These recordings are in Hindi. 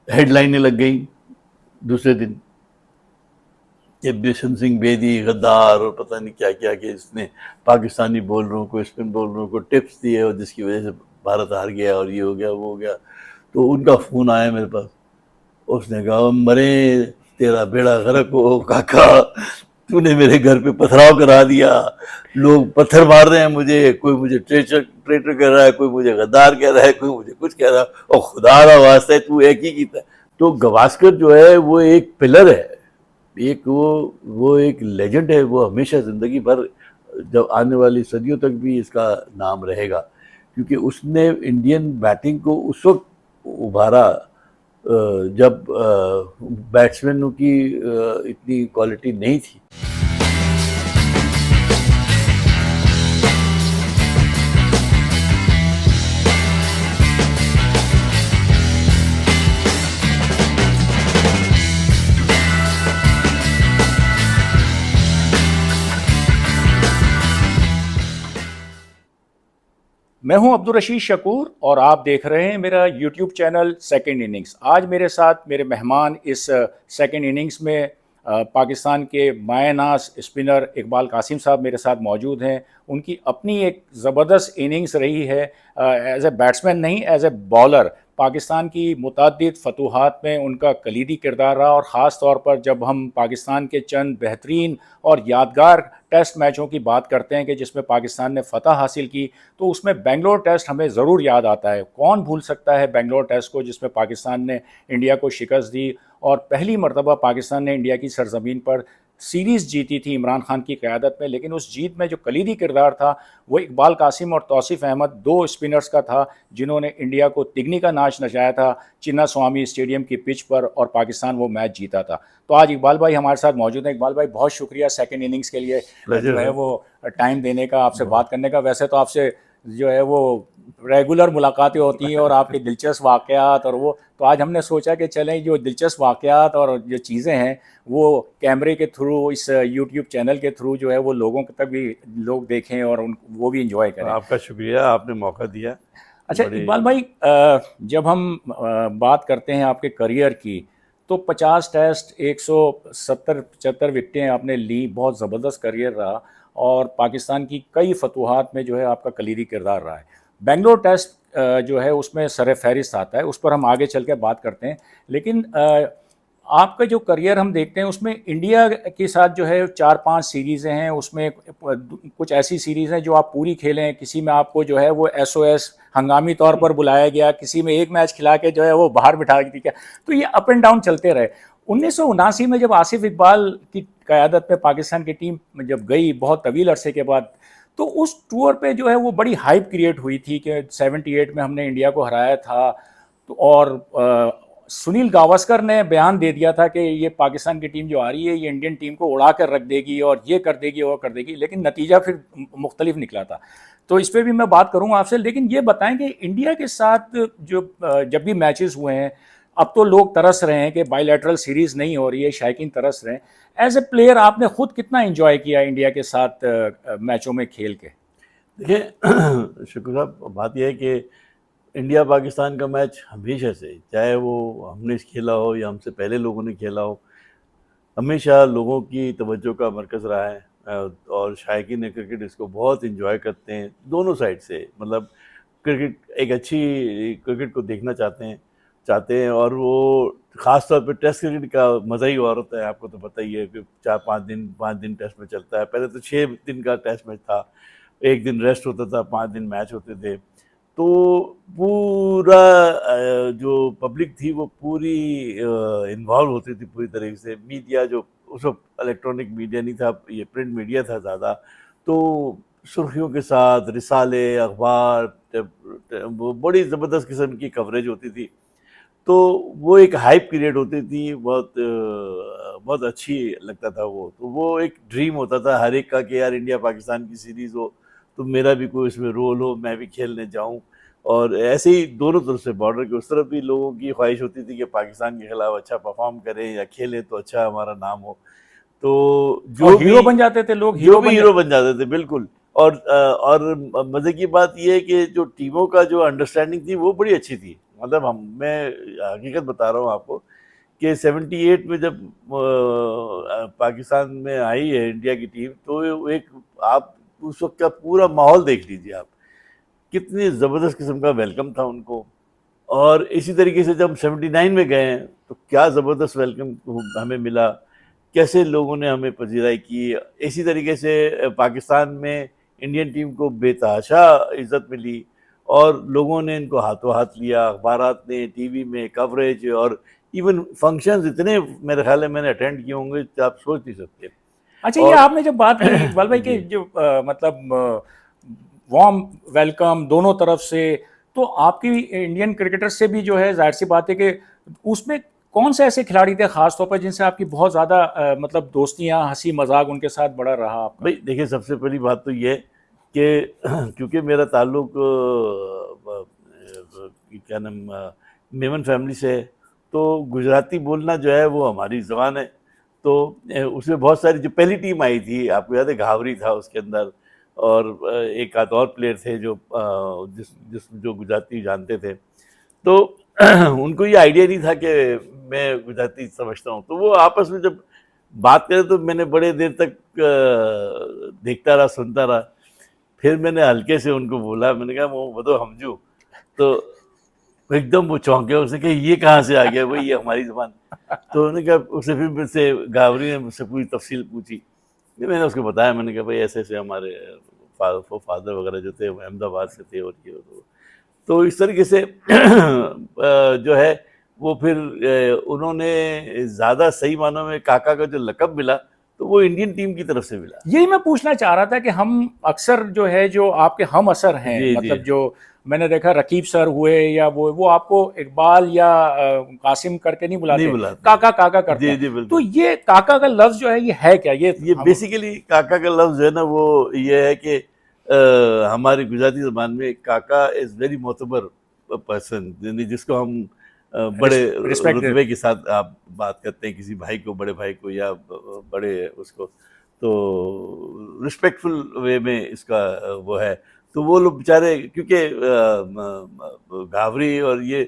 हेडलाइनें लग गई दूसरे दिन कि बिशन सिंह बेदी गद्दार और पता नहीं क्या क्या कि इसने पाकिस्तानी बॉलरों को, स्पिन बॉलरों को टिप्स दिए और जिसकी वजह से भारत हार गया और ये हो गया वो हो गया। तो उनका फ़ोन आया मेरे पास, उसने कहा मरे तेरा बेड़ा गर्क हो काका, तूने मेरे घर पे पथराव करा दिया, लोग पत्थर मार रहे हैं मुझे, कोई मुझे ट्रेटर ट्रेटर कह रहा है, कोई मुझे गद्दार कह रहा है, कोई मुझे कुछ कह रहा है, और खुदा का वास्ता है तू एक ही कीता है। तो गवास्कर जो है वो एक पिलर है, एक वो एक लेजेंड है, वो हमेशा ज़िंदगी भर जब आने वाली सदियों तक भी इसका नाम रहेगा, क्योंकि उसने इंडियन बैटिंग को उस वक्त उभारा जब बैट्समैनों की इतनी क्वालिटी नहीं थी। मैं हूं अब्दुल रशीद शकूर और आप देख रहे हैं मेरा यूट्यूब चैनल सेकंड इनिंग्स। आज मेरे साथ मेरे मेहमान इस सेकंड इनिंग्स में पाकिस्तान के मायनास स्पिनर इकबाल कासिम साहब मेरे साथ मौजूद हैं। उनकी अपनी एक ज़बरदस्त इनिंग्स रही है एज ए बैट्समैन नहीं, एज ए बॉलर। पाकिस्तान की मुतअद्दिद फतूहात में उनका कलीदी किरदार रहा और ख़ास तौर पर जब हम पाकिस्तान के चंद बेहतरीन और यादगार टेस्ट मैचों की बात करते हैं कि जिसमें पाकिस्तान ने फ़तह हासिल की, तो उसमें बेंगलोर टेस्ट हमें ज़रूर याद आता है। कौन भूल सकता है बेंगलोर टेस्ट को, जिसमें पाकिस्तान ने इंडिया को शिकस्त दी और पहली मरतबा पाकिस्तान ने इंडिया की सरजमीन पर सीरीज़ जीती थी इमरान खान की क़यादत में। लेकिन उस जीत में जो कलीदी किरदार था वो इकबाल कासिम और तौसीफ़ अहमद, दो स्पिनर्स का था, जिन्होंने इंडिया को तिगनी का नाच नचाया था चिन्ना स्वामी स्टेडियम की पिच पर और पाकिस्तान वो मैच जीता था। तो आज इकबाल भाई हमारे साथ मौजूद हैं। इकबाल भाई बहुत शुक्रिया सेकंड इनिंग्स के लिए जो है वो टाइम देने का, आपसे बात करने का। वैसे तो आपसे जो है वो रेगुलर मुलाकातें होती हैं और आपके दिलचस्प वाक़यात और वो, तो आज हमने सोचा कि चलें जो दिलचस्प वाक़यात और जो चीज़ें हैं वो कैमरे के थ्रू, इस यूट्यूब चैनल के थ्रू जो है वो लोगों तक भी लोग देखें और उन वो भी इंजॉय करें। आपका शुक्रिया, आपने मौका दिया। अच्छा इकबाल भाई, जब हम बात करते हैं आपके करियर की, तो 50 टेस्ट, 170-75 विकेटें आपने ली, बहुत ज़बरदस्त करियर रहा और पाकिस्तान की कई फतूहात में जो है आपका कलीदी किरदार रहा है। बेंगलोर टेस्ट जो है उसमें सर फहरिस्त आता है, उस पर हम आगे चल के बात करते हैं। लेकिन आपका जो करियर हम देखते हैं उसमें इंडिया के साथ जो है 4-5 सीरीज़ें हैं, उसमें कुछ ऐसी सीरीज़ हैं जो आप पूरी खेले हैं, किसी में आपको जो है वो SOS हंगामी तौर पर बुलाया गया, किसी में एक मैच खिला के जो है वो बाहर बिठा दी क्या, तो ये अप एंड डाउन चलते रहे। 1979 में जब आसिफ इकबाल की क़यादत में पाकिस्तान की टीम जब गई बहुत तवील अरसे के बाद, तो उस टूर पे जो है वो बड़ी हाइप क्रिएट हुई थी कि 78 में हमने इंडिया को हराया था। तो और सुनील गावस्कर ने बयान दे दिया था कि ये पाकिस्तान की टीम जो आ रही है ये इंडियन टीम को उड़ा कर रख देगी और ये कर देगी और कर देगी, लेकिन नतीजा फिर मुख्तलिफ निकला था। तो इस पर भी मैं बात करूंगा आपसे, लेकिन ये बताएं कि इंडिया के साथ जो जब भी मैचेस हुए हैं, अब तो लोग तरस रहे हैं कि बायलैटरल सीरीज़ नहीं हो रही है, शायकीन तरस रहे हैं। एज ए प्लेयर आपने खुद कितना इंजॉय किया इंडिया के साथ मैचों में खेल के? देखिए शुक्र साहब, बात यह है कि इंडिया पाकिस्तान का मैच हमेशा से, चाहे वो हमने खेला हो या हमसे पहले लोगों ने खेला हो, हमेशा लोगों की तवज्जो का मरकज़ रहा है। और शायकीन क्रिकेट इसको बहुत इंजॉय करते हैं दोनों साइड से, मतलब क्रिकेट, एक अच्छी क्रिकेट को देखना चाहते हैं और वो ख़ास तौर पे टेस्ट क्रिकेट का मज़ा ही और होता है। आपको तो पता ही है कि 4-5 दिन टेस्ट में चलता है। पहले तो 6 दिन का टेस्ट मैच था, एक दिन रेस्ट होता था, 5 दिन मैच होते थे। तो पूरा जो पब्लिक थी वो पूरी इन्वॉल्व होती थी पूरी तरीके से। मीडिया जो उस वक्त इलेक्ट्रॉनिक मीडिया नहीं था, ये प्रिंट मीडिया था ज़्यादा, तो सुर्खियों के साथ रिसाले, अखबार, वो बड़ी ज़बरदस्त किस्म की कवरेज होती थी। तो वो एक हाइप क्रिएट होती थी, बहुत अच्छी लगता था वो। तो वो एक ड्रीम होता था हर एक का कि यार इंडिया पाकिस्तान की सीरीज़ हो तो मेरा भी कोई इसमें रोल हो, मैं भी खेलने जाऊं। और ऐसे ही दोनों तरफ से, बॉर्डर के उस तरफ भी लोगों की ख्वाहिश होती थी कि पाकिस्तान के खिलाफ अच्छा परफॉर्म करें या खेलें तो अच्छा हमारा नाम हो। तो जो हीरो बन जाते थे लोग, हीरो बन जाते थे, बिल्कुल। और मज़े की बात यह है कि जो टीमों का जो अंडरस्टैंडिंग थी वो बड़ी अच्छी थी। मतलब मैं हकीकत बता रहा हूँ आपको कि 78 में जब पाकिस्तान में आई है इंडिया की टीम, तो एक आप उस वक्त का पूरा माहौल देख लीजिए आप, कितनी ज़बरदस्त किस्म का वेलकम था उनको। और इसी तरीके से जब 79 में गए हैं तो क्या ज़बरदस्त वेलकम हमें मिला, कैसे लोगों ने हमें पजीराई की। इसी तरीके से पाकिस्तान में इंडियन टीम को बेतहाशा इज़्ज़त मिली और लोगों ने इनको हाथों हाथ लिया, अखबारात ने, टीवी में कवरेज, और इवन फंक्शंस इतने मेरे ख्याल है मैंने अटेंड किए होंगे कि आप सोच नहीं सकते। अच्छा, ये और आपने जब बात की इकबाल भाई के जी जो मतलब वार्म वेलकम दोनों तरफ से, तो आपकी इंडियन क्रिकेटर से भी जो है जाहिर सी बात है कि उसमें कौन से ऐसे खिलाड़ी थे खास तौर पर जिनसे आपकी बहुत ज़्यादा मतलब दोस्तियां हंसी मजाक उनके साथ बड़ा रहा आपका? भाई देखिए, सबसे पहली बात तो ये कि क्योंकि मेरा ताल्लुक क्या नाम मेमन फैमिली से है, तो गुजराती बोलना जो है वो हमारी ज़बान है। तो उसमें बहुत सारी जो पहली टीम आई थी, आपको याद है, घावरी था उसके अंदर, और एक आध और प्लेयर थे जो जिस जिस जो गुजराती जानते थे। तो उनको ये आइडिया नहीं था कि मैं गुजराती समझता हूँ, तो वो आपस में जब बात करें तो मैंने बड़े देर तक देखता रहा, सुनता रहा। फिर मैंने हल्के से उनको बोला, मैंने कहा वो बतो हमजू, तो एकदम वो चौंके, उसने कहा ये कहाँ से आ गया भाई, ये हमारी ज़बान। तो उन्होंने कहा, उससे फिर मुझसे गावरी ने मुझसे पूरी तफसील पूछी। फिर मैंने उसको बताया, मैंने कहा भाई ऐसे ऐसे हमारे फादर वगैरह जो थे वो अहमदाबाद से थे, और ये तो इस तरीके से जो है वो फिर उन्होंने ज़्यादा सही मानों में काका का जो लक़ब मिला तो वो इंडियन टीम की तरफ से मिला। यही मैं पूछना चाह रहा था कि हम अक्सर जो है जो आपके हम असर हैं, जी जी। मतलब जो मैंने देखा रकीब सर हुए या वो आपको इकबाल या कासिम करके नहीं नहीं बुलाते, बुलाते। काका काका करते जी हैं। जी तो बिल्कुल। ये काका का लफ्ज जो है ये है क्या? ये बेसिकली काका का लफ्ज़ जो है ना, वो ये है कि हमारी गुजराती ज़बान में काका इज़ वेरी मोतबर पर्सन, यानी जिसको हम बड़े रिस्पेक्ट। रुतबे के साथ आप बात करते हैं किसी भाई को, बड़े भाई को, या बड़े उसको, तो रिस्पेक्टफुल वे में इसका वो है। तो वो लोग बेचारे, क्योंकि घावरी और ये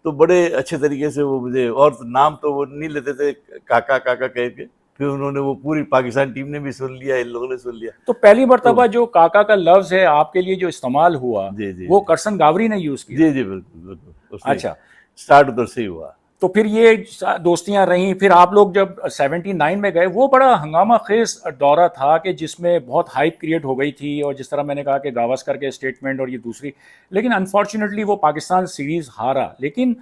तो बड़े अच्छे तरीके से वो मुझे, और नाम तो वो नहीं लेते थे, काका काका कह के। फिर उन्होंने वो पूरी पाकिस्तान टीम ने भी सुन लिया, इन लोगों ने सुन लिया। तो पहली तो मर्तबा जो काका का लफ्ज है आपके लिए जो इस्तेमाल हुआ जी जी वो जी करसन गावरी ने यूज किया? जी जी बिल्कुल बिल्कुल, उसने अच्छा। स्टार्ट उधर से ही हुआ। तो फिर ये दोस्तियां रहीं, फिर आप लोग जब 79 में गए, वो बड़ा हंगामा खेज दौरा था कि जिसमें बहुत हाइप क्रिएट हो गई थी, और जिस तरह मैंने कहा कि गावस्कर के स्टेटमेंट और ये दूसरी, लेकिन अनफॉर्चुनेटली वो पाकिस्तान सीरीज हारा। लेकिन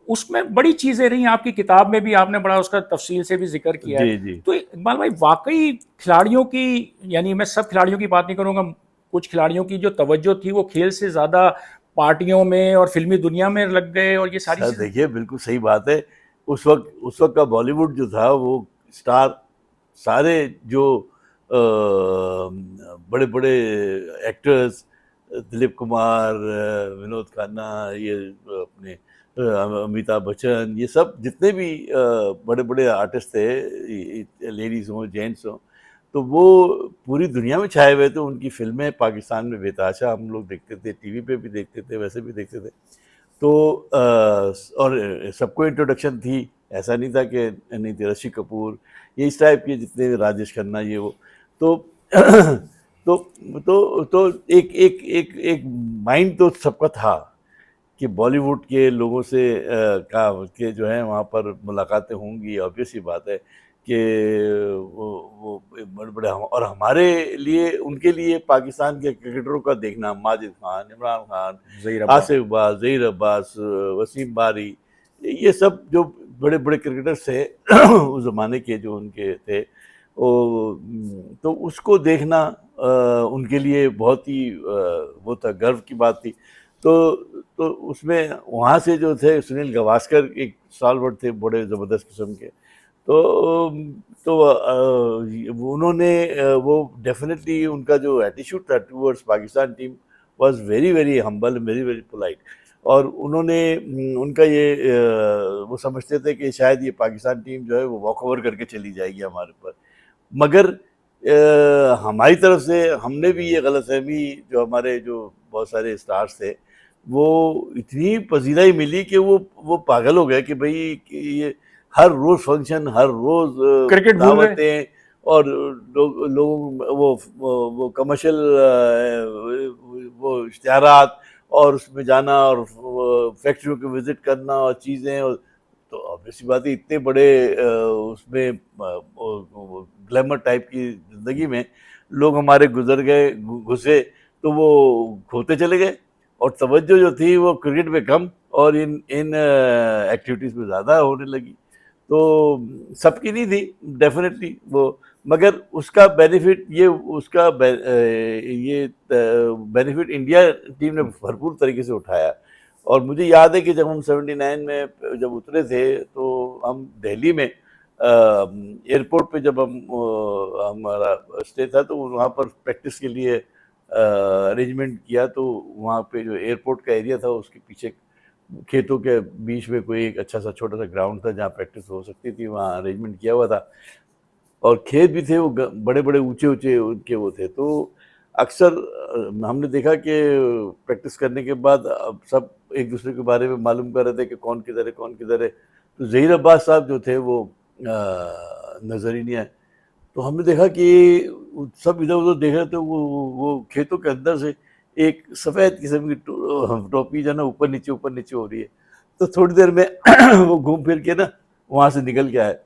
उसमें बड़ी चीज़ें रहीं, आपकी किताब में भी आपने बड़ा उसका तफसील से भी जिक्र किया है। जी जी तो इकबाल भाई वाकई खिलाड़ियों की, यानी मैं सब खिलाड़ियों की बात नहीं करूँगा, कुछ खिलाड़ियों की जो तवज्जो थी वो खेल से ज़्यादा पार्टियों में और फिल्मी दुनिया में लग गए, और ये सारी सर चीज़ें। देखिए, बिल्कुल सही बात है। उस वक्त का बॉलीवुड जो था, वो स्टार सारे जो बड़े बड़े एक्टर्स, दिलीप कुमार, विनोद खन्ना, ये अपने अमिताभ बच्चन, ये सब जितने भी बड़े बड़े आर्टिस्ट थे, लेडीज़ हों जेंट्स हों, तो वो पूरी दुनिया में छाए हुए थे। उनकी फिल्में पाकिस्तान में बेतहाशा हम लोग देखते थे, टीवी पे भी देखते थे, वैसे भी देखते थे। तो और सबको इंट्रोडक्शन थी, ऐसा नहीं था कि नहीं थी, ऋषि कपूर, ये इस टाइप के जितने, राजेश खन्ना, ये वो। तो तो तो एक एक एक एक माइंड तो सबका था कि बॉलीवुड के लोगों से का के जो है वहाँ पर मुलाकातें होंगी, ऑब्वियस सी बात है कि वो बड़े बड़े और हमारे लिए, उनके लिए पाकिस्तान के क्रिकेटरों का देखना, माजिद खान, इमरान खान, ज़हीर अब्बास। आसिफ अब्बास, ज़हीर अब्बास, वसीम बारी, ये सब जो बड़े बड़े क्रिकेटर्स थे उस ज़माने के जो उनके थे, तो उसको देखना उनके लिए बहुत ही वो था, गर्व की बात थी। तो उसमें वहाँ से जो थे, सुनील गावस्कर एक स्टालवर्ड थे, बड़े ज़बरदस्त किस्म के। तो उन्होंने वो डेफिनेटली, उनका जो एटीट्यूड था towards Pakistan team was very very humble, very very polite. और उन्होंने उनका ये वो समझते थे कि शायद ये पाकिस्तान टीम जो है वो वॉक ओवर करके चली जाएगी हमारे ऊपर। मगर हमारी तरफ से हमने भी ये गलतफहमी, जो हमारे जो बहुत सारे स्टार्स थे, वो इतनी पसीनाई मिली कि वो पागल हो गए कि भाई कि ये हर रोज फंक्शन, हर रोज क्रिकेट भूल गए। दावतें, और लोग वो कमर्शियल वो इश्तिहारात, और उसमें जाना, और फैक्ट्रियों को विजिट करना, और चीज़ें, और तो ऑब्वियसली बात है इतने बड़े उसमें ग्लैमर टाइप की ज़िंदगी में लोग हमारे गुजर गए, घुसे, तो वो खोते चले गए, और तवज्जो जो थी वो क्रिकेट पे कम और इन इन एक्टिविटीज़ में ज़्यादा होने लगी। तो सबकी नहीं थी डेफिनेटली वो, मगर उसका बेनिफिट ये बेनिफिट इंडिया टीम ने भरपूर तरीके से उठाया। और मुझे याद है कि जब हम 79 में जब उतरे थे, तो हम दिल्ली में एयरपोर्ट पे जब हमारा स्टे था, तो वहाँ पर प्रैक्टिस के लिए अरेंजमेंट किया। तो वहाँ पे जो एयरपोर्ट का एरिया था उसके पीछे खेतों के बीच में कोई एक अच्छा सा छोटा सा ग्राउंड था जहाँ प्रैक्टिस हो सकती थी, वहाँ अरेंजमेंट किया हुआ था। और खेत भी थे, वो बड़े बड़े ऊंचे ऊंचे उनके वो थे। तो अक्सर हमने देखा कि प्रैक्टिस करने के बाद अब सब एक दूसरे के बारे में मालूम कर रहे थे कि कौन किधर है, कौन किधर है। तो ज़हीर अब्बास साहब जो थे वो नज़र ही नहीं आए। तो हमने देखा कि सब इधर उधर देख रहे थे, वो खेतों के अंदर से एक सफ़ेद किस्म की टोपी जो है ना ऊपर नीचे हो रही है। तो थोड़ी देर में वो घूम फिर के ना वहाँ से निकल के आए।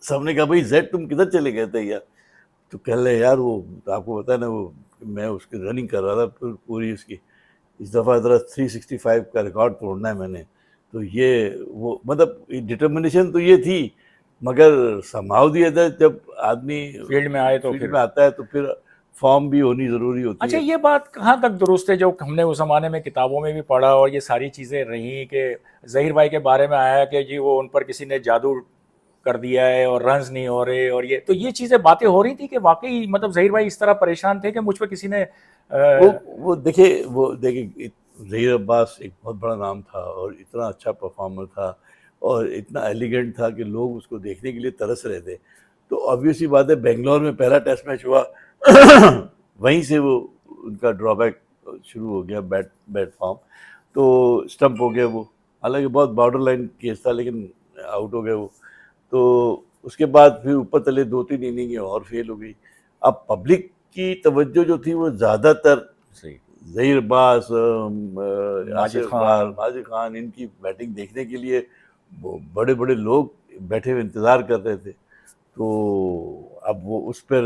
सबने कहा भाई जेड तुम किधर चले गए थे यार? तो कह रहे यार वो तो आपको पता है ना, वो मैं उसकी रनिंग कर रहा था पूरी उसकी, इस दफ़ा ज़रा 365 का रिकॉर्ड तोड़ना है मैंने। तो ये वो मतलब डिटर्मिनेशन तो ये थी, मगर समाव दिया था जब आदमी फील्ड में आए तो फील्ड फिर। में आता है तो फिर फॉर्म भी होनी ज़रूरी होती अच्छा, है। ये बात कहाँ तक दुरुस्त है जो हमने उस ज़माने में किताबों में भी पढ़ा और ये सारी चीज़ें रही कि ज़हीर भाई के बारे में आया कि जी वो उन पर किसी ने जादू कर दिया है और रन्स नहीं हो रहे, और ये तो ये चीज़ें बातें हो रही थी कि वाकई मतलब ज़हीर भाई इस तरह परेशान थे कि मुझ पर किसी ने वो वो देखिए ज़हीर अब्बास एक बहुत बड़ा नाम था, और इतना अच्छा परफॉर्मर था, और इतना एलिगेंट था कि लोग उसको देखने के लिए तरस रहे थे। तो ऑब्वियसली बात है, बेंगलोर में पहला टेस्ट मैच हुआ वहीं से वो उनका ड्रॉबैक शुरू हो गया, बैट बैट फॉर्म। तो स्टंप हो गया वो, हालांकि बहुत बॉर्डर लाइन केस था, लेकिन आउट हो गए वो। तो उसके बाद फिर ऊपर तले 2-3 इनिंग और फेल हो गई। अब पब्लिक की तवज्जो जो थी वो ज़्यादातर सही ज़हीर अब्बास, माजिद आसिफ इकबाल, खान। माजिद खान, इनकी बैटिंग देखने के लिए वो बड़े बड़े लोग बैठे हुए इंतज़ार कर रहे थे। तो अब वो उस पर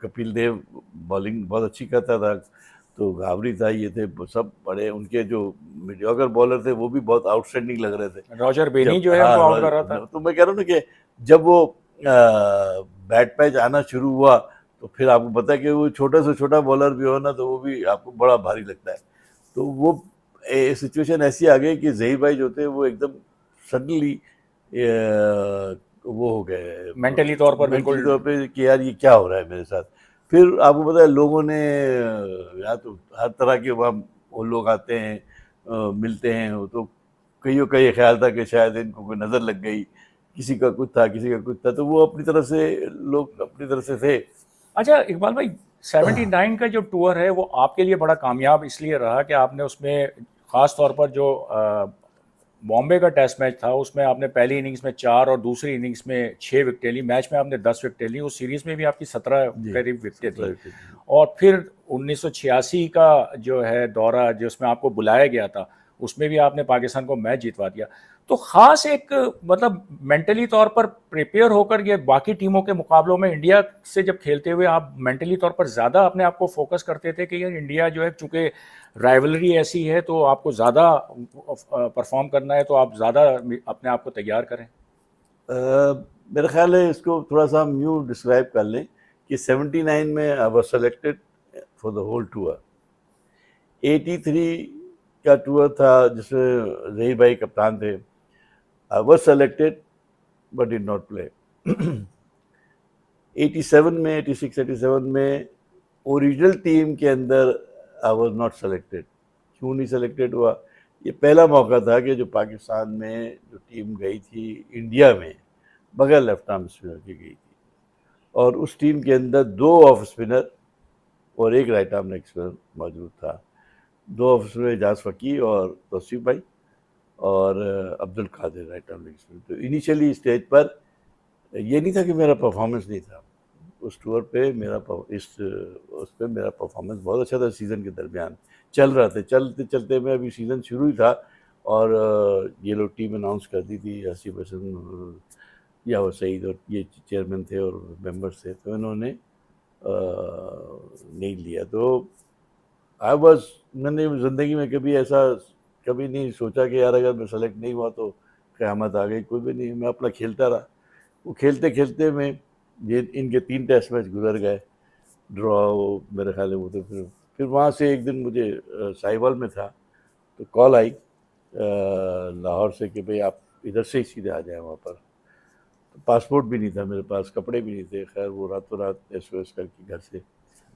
कपिल देव बॉलिंग बहुत अच्छी करता था, तो घावरी था, ये थे वो सब बड़े, उनके जो मीडियोकर बॉलर थे वो भी बहुत आउटस्टैंडिंग लग रहे थे। रॉजर बेनी जब जो है हाँ उनको आउट कर रहा था। तो मैं कह रहा हूँ ना कि जब वो बैट पैच आना शुरू हुआ, तो फिर आपको पता है कि वो छोटा से छोटा बॉलर भी हो ना, तो वो भी आपको बड़ा भारी लगता है। तो वो सिचुएशन ऐसी आ गई कि ज़हीर भाई जो थे वो एकदम सडनली वो हो गए, मेंटली तौर पर मेंटली बिल्कुल। तौर पे कि यार ये क्या हो रहा है मेरे साथ। फिर आपको पता है लोगों ने यहाँ तो हर तरह के वहाँ वो लोग आते हैं, मिलते हैं, वो तो कईयों का ये ख्याल था कि शायद इनको कोई नज़र लग गई, किसी का कुछ था, किसी का कुछ था, तो वो अपनी तरफ से, लोग अपनी तरफ से थे। अच्छा इकबाल भाई, 79 का जो टूर है वो आपके लिए बड़ा कामयाब इसलिए रहा कि आपने उसमें ख़ास तौर पर जो बॉम्बे का टेस्ट मैच था उसमें आपने पहली इनिंग्स में 4 और दूसरी इनिंग्स में 6 विकेटें ली, मैच में आपने 10 विकेटें ली, उस सीरीज़ में भी आपकी 17 जी, करीब विकेटें 17 थी। विकेट। और फिर 1986 का जो है दौरा जिसमें आपको बुलाया गया था, उसमें भी आपने पाकिस्तान को मैच जितवा दिया। तो ख़ास एक मतलब मेंटली तौर पर प्रिपेयर होकर ये बाकी टीमों के मुकाबलों में इंडिया से जब खेलते हुए आप मेंटली तौर पर ज़्यादा अपने आप को फोकस करते थे कि यार इंडिया जो है चूँकि राइवलरी ऐसी है तो आपको ज़्यादा परफॉर्म करना है तो आप ज़्यादा अपने आप को तैयार करें। मेरा ख्याल है इसको थोड़ा सा हम यूँ डिस्क्राइब कर लें कि 79 में I was selected for the whole tour. 83 का टूर था जिसमें ज़हीर भाई कप्तान थे। I was selected but did not play. 87 में, 86 87 में ओरिजिनल टीम के अंदर आई वाज नॉट सेलेक्टेड। क्यों नहीं सेलेक्टेड हुआ? ये पहला मौका था कि जो पाकिस्तान में जो टीम गई थी इंडिया में, बगैर लेफ्ट आर्म स्पिनर की गई थी, और उस टीम के अंदर 2 ऑफ स्पिनर और 1 राइट आर्म लेग स्पिनर मौजूद था। दो ऑफिसर एजाज फ़की और तौसीफ भाई और Abdul Qadir right arm leg spinner. तो इनिशियली स्टेज पर ये नहीं था कि मेरा परफॉर्मेंस नहीं था। उस टूर पे उस पे मेरा परफॉर्मेंस बहुत अच्छा था। सीज़न के दरमियान चल रहा था, चलते चलते में अभी सीज़न शुरू ही था और ये लोग टीम अनाउंस कर दी थी। हसीब हसन या वो सईद और ये चेयरमैन थे और मेंबर्स थे, तो इन्होंने नहीं लिया। तो मैंने ज़िंदगी में कभी ऐसा कभी नहीं सोचा कि यार अगर मैं सेलेक्ट नहीं हुआ तो क़यामत आ गई, कोई भी नहीं। मैं अपना खेलता रहा। वो खेलते खेलते में ये इनके 3 टेस्ट मैच गुजर गए, ड्रॉ मेरे ख्याल है वो। तो फिर वहाँ से एक दिन मुझे साहिवाल में था तो कॉल आई लाहौर से कि भाई आप इधर से ही सीधे आ जाएं वहाँ पर। तो पासपोर्ट भी नहीं था मेरे पास, कपड़े भी नहीं थे। खैर वो रातों रात SOS करके घर से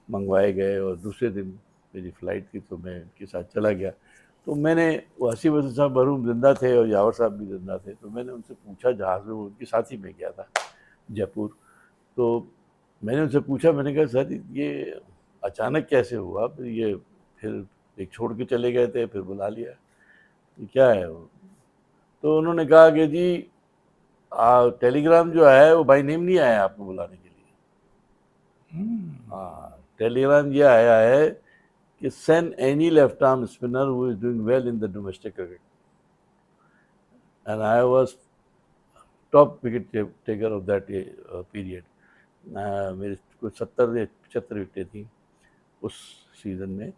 मंगवाए गए और दूसरे दिन मेरी फ़्लाइट थी तो मैं उनके साथ चला गया। तो मैंने वो हसीब हसन साहब मरहूम ज़िंदा थे और यावर साहब भी ज़िंदा थे। तो मैंने उनसे पूछा जहाज़ में, वो उनके साथ ही मैं गया था जयपुर। तो मैंने उनसे पूछा, मैंने कहा सर ये अचानक कैसे हुआ? फिर एक छोड़ के चले गए थे, फिर बुला लिया, ये क्या है वो? तो उन्होंने कहा कि जी टेलीग्राम जो है वो बाय नेम नहीं आया आपको बुलाने के लिए। हाँ, टेलीग्राम ये आया है कि send any left arm spinner who is doing well in the domestic cricket, and I was top wicket taker of that period. मेरी कुछ 70 या 75 विकेटें थी उस सीज़न में।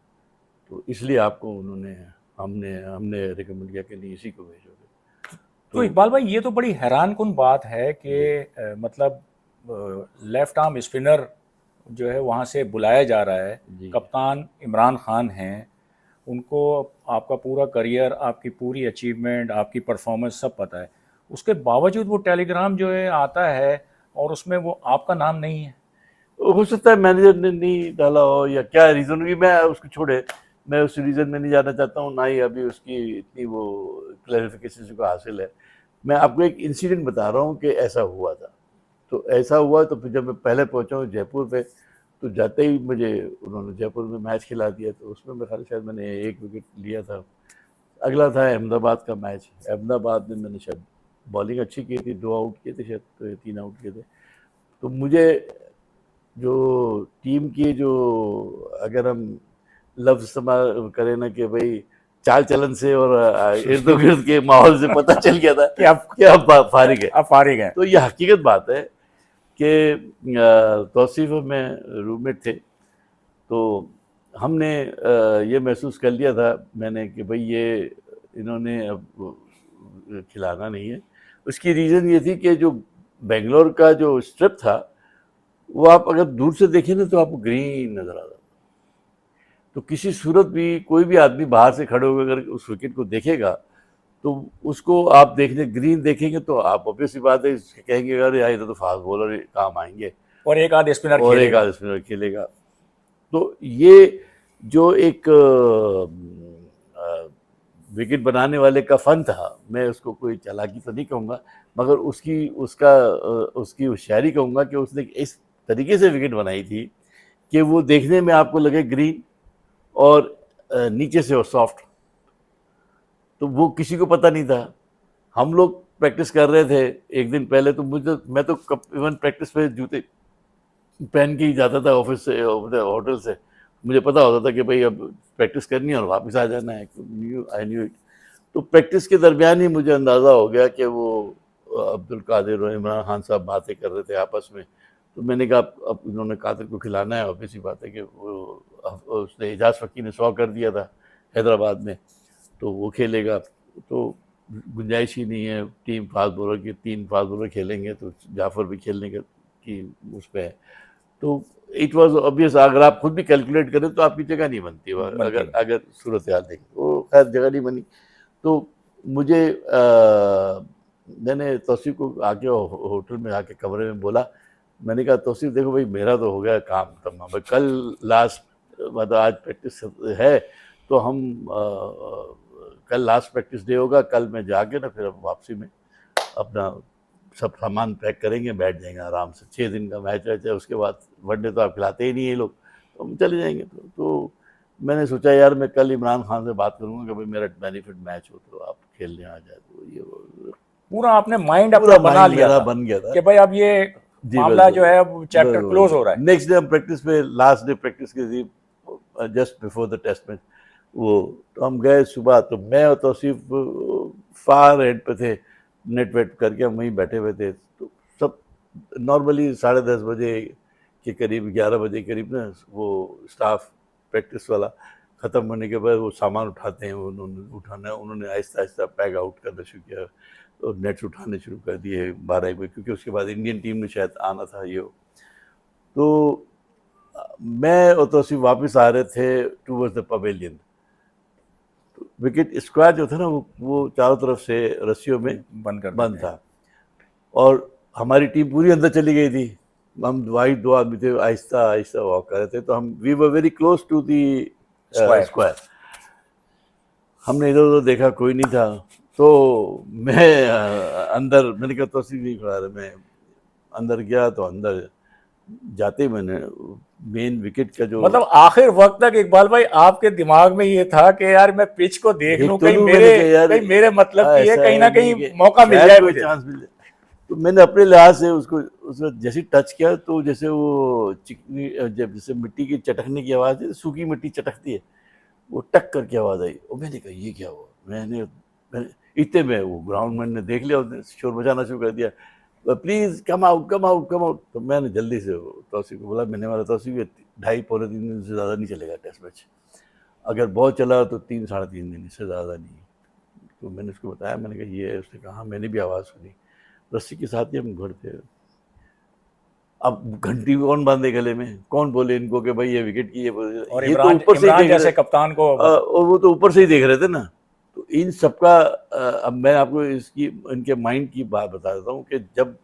तो इसलिए आपको उन्होंने हमने हमने रिकमेंड किया कि नहीं इसी को भेजोगे। तो इकबाल भाई, ये तो बड़ी हैरानकुन बात है कि मतलब लेफ्ट आर्म स्पिनर जो है वहाँ से बुलाया जा रहा है। जी कप्तान इमरान खान हैं, उनको आपका पूरा करियर, आपकी पूरी अचीवमेंट, आपकी परफॉर्मेंस सब पता है। उसके बावजूद वो टेलीग्राम जो है आता है और उसमें वो आपका नाम नहीं है। हो सकता है मैनेजर ने नहीं डाला हो या क्या रीज़न भी, मैं उसको छोड़े, मैं उस रीज़न में नहीं जाना चाहता हूँ, ना ही अभी उसकी इतनी वो क्लैरिफिकेशन को हासिल है। मैं आपको एक इंसिडेंट बता रहा हूँ कि ऐसा हुआ था। तो ऐसा हुआ तो फिर जब मैं पहले पहुँचा हूँ जयपुर पे, तो जाते ही मुझे उन्होंने जयपुर में मैच खिला दिया। तो उसमें मैं ख्याल शायद मैंने 1 विकेट लिया था। अगला था अहमदाबाद का मैच। अहमदाबाद में मैंने शायद बॉलिंग अच्छी की थी, 2 आउट किए थे शायद, तो 3 आउट किए थे। तो मुझे जो टीम की जो, अगर हम लफ्ज़ इस्तेमाल करें ना कि भाई चाल चलन से और इर्द गिर्द के माहौल से पता चल गया था कि आप कि आप फारिग है। आप फारिग हैं। तो ये हकीकत बात है कि तौसीफ और मैं रूममेट थे। तो हमने ये महसूस कर लिया था मैंने कि भाई ये इन्होंने अब खिलाना नहीं है। उसकी रीज़न ये थी कि जो बेंगलोर का जो स्ट्रिप था वो आप अगर दूर से देखें ना तो आपको ग्रीन नज़र आता था। तो किसी सूरत भी कोई भी आदमी बाहर से खड़े होकर अगर उस विकेट को देखेगा तो उसको आप देखने ग्रीन देखेंगे तो आप ऑब्वियस सी बात है कहेंगे अरे यार इधर तो फास्ट बॉलर काम आएंगे और एक आध स्पिनर और एक खेलेगा। आध स्पिनर खेलेगा। तो ये जो एक विकेट बनाने वाले का फन था, मैं उसको कोई चालाकी तो नहीं कहूँगा, मगर उसकी होशियारी कहूँगा कि उसने इस तरीके से विकेट बनाई थी कि वो देखने में आपको लगे ग्रीन और नीचे से और सॉफ्ट। तो वो किसी को पता नहीं था। हम लोग प्रैक्टिस कर रहे थे एक दिन पहले, तो मैं तो इवन प्रैक्टिस पे जूते पहन के ही जाता था ऑफिस से, होटल से। मुझे पता होता था कि भाई अब प्रैक्टिस करनी है और वापस आ जाना है। I knew it. तो प्रैक्टिस के दरमियान ही मुझे अंदाज़ा हो गया कि वो अब्दुल कादिर और इमरान खान साहब बातें कर रहे थे आपस में। तो मैंने कहा अब इन्होंने कादिर को खिलाना है, ऑब्वियस सी बात है कि उसने एजाज फ़की ने 100 कर दिया था हैदराबाद में, तो वो खेलेगा। तो गुंजाइश ही नहीं है, टीम फास्ट बॉलर की 3 फास्ट बॉलर खेलेंगे तो जाफ़र भी खेलने की उस पर है। तो इट वाज ऑब्वियस, अगर आप खुद भी कैलकुलेट करें तो आपकी जगह नहीं बनती वो, अगर अगर सूरत हाल देखें वो खैर जगह नहीं बनी। तो मुझे मैंने तौसीफ को आके होटल में आके कमरे में बोला, मैंने कहा तौसीफ देखो भाई मेरा तो हो गया काम तमाम, भाई कल लास्ट मतलब आज प्रैक्टिस है तो हम कल लास्ट प्रैक्टिस डे होगा, कल मैं जाके ना फिर अब वापसी में अपना सब सामान पैक करेंगे, बैठ जाएंगे आराम से। 6 दिन का मैच है, उसके बाद वनडे तो आप खिलाते ही नहीं है लोग, तो हम चले जाएंगे। तो मैंने सोचा यार मैं कल इमरान खान से बात करूंगा कि भाई मेरा बेनिफिट मैच हो तो आप खेलने आ जाए, तो ये वो पूरा आपने माइंड पूरा अपना बना माइंड लिया मेरा था बन गया था। कि भाई अब ये जी मामला जो बिल्कुल, है वो चैप्टर क्लोज हो रहा है। नेक्स्ट डे हम प्रैक्टिस पे, लास्ट डे प्रैक्टिस की थी just before the test match, वो तो हम गए सुबह, तो मैं और तौसीफ फार एंड पे थे, नेट वेट करके हम वहीं बैठे हुए थे। तो सब नॉर्मली 10:30 बजे के करीब, 11 बजे के करीब ना, वो स्टाफ प्रैक्टिस वाला ख़त्म होने के बाद वो सामान उठाते हैं, उन्होंने आहिस्ता आहिस्ता पैक आउट करना शुरू किया, और नेट्स उठाने शुरू कर दिए 12 बजे, क्योंकि उसके बाद इंडियन टीम ने शायद आना था ये हो। तो मैं और तौसीफ वापस आ रहे थे towards the pavilion. Wicket square जो था ना, वो चारों तरफ से रस्सियों में बंद कर बंद देते हैं। था, और हमारी टीम पूरी अंदर चली गई थी। हम वाइट 2 आदमी थे, आहिस्ता आहिस्ता वॉक कर रहे थे, तो हम we were very close to the square. Square. हमने इधर उधर देखा, कोई नहीं था, तो मैं अंदर, मैंने कहा तौसीफ नहीं खड़ा रहा, मैं अंदर गया, तो अंदर जाते ही मैंने मेन विकेट का जो मतलब आखिर वक्त तक इकबाल भाई आपके दिमाग में ये था कि यार मैं पिच को देख लूं, देख तो लूं, मैंने कहा यार कहीं मेरे मतलब की है, ऐसा कहीं ना नहीं कहीं कि मौका मिल शायद जाए कोई मुझे। चांस मिल जाए। तो मैंने अपने लिहाज से उसको जैसे टच किया, तो जैसे वो चिकनी, जब जैसे मिट्टी की चटकने की आवाज़ है, सूखी मिट्टी चटकती है, वो टक करके आवाज़ आई, और मैंने कहा ये क्या हुआ। मैंने इतने में वो ग्राउंड मैन ने देख लिया, उसने शोर मचाना शुरू कर दिया, please come out come out come out. तो मैंने जल्दी से तौसीफ को बोला, मैंने वाला तौसीफ, ये 2.5 पौने 3 दिन से ज़्यादा नहीं चलेगा टेस्ट मैच, अगर बहुत चला तो 3 साढ़े 3 दिन, इससे ज़्यादा नहीं। तो मैंने उसको बताया, मैंने कहा ये है। उसने कहा हाँ मैंने भी आवाज़ सुनी, रस्सी के साथ ही हम घर थे। अब घंटी कौन बांधे गले में, कौन बोले इनको कि भाई ये विकेट की, और ये तो इमरान ऊपर से ही इमरान देख जैसे रहे, कप्तान को और वो तो ऊपर से ही देख रहे थे ना। तो इन सबका अब मैं आपको इसकी, इनके माइंड की बात बता देता हूँ कि जब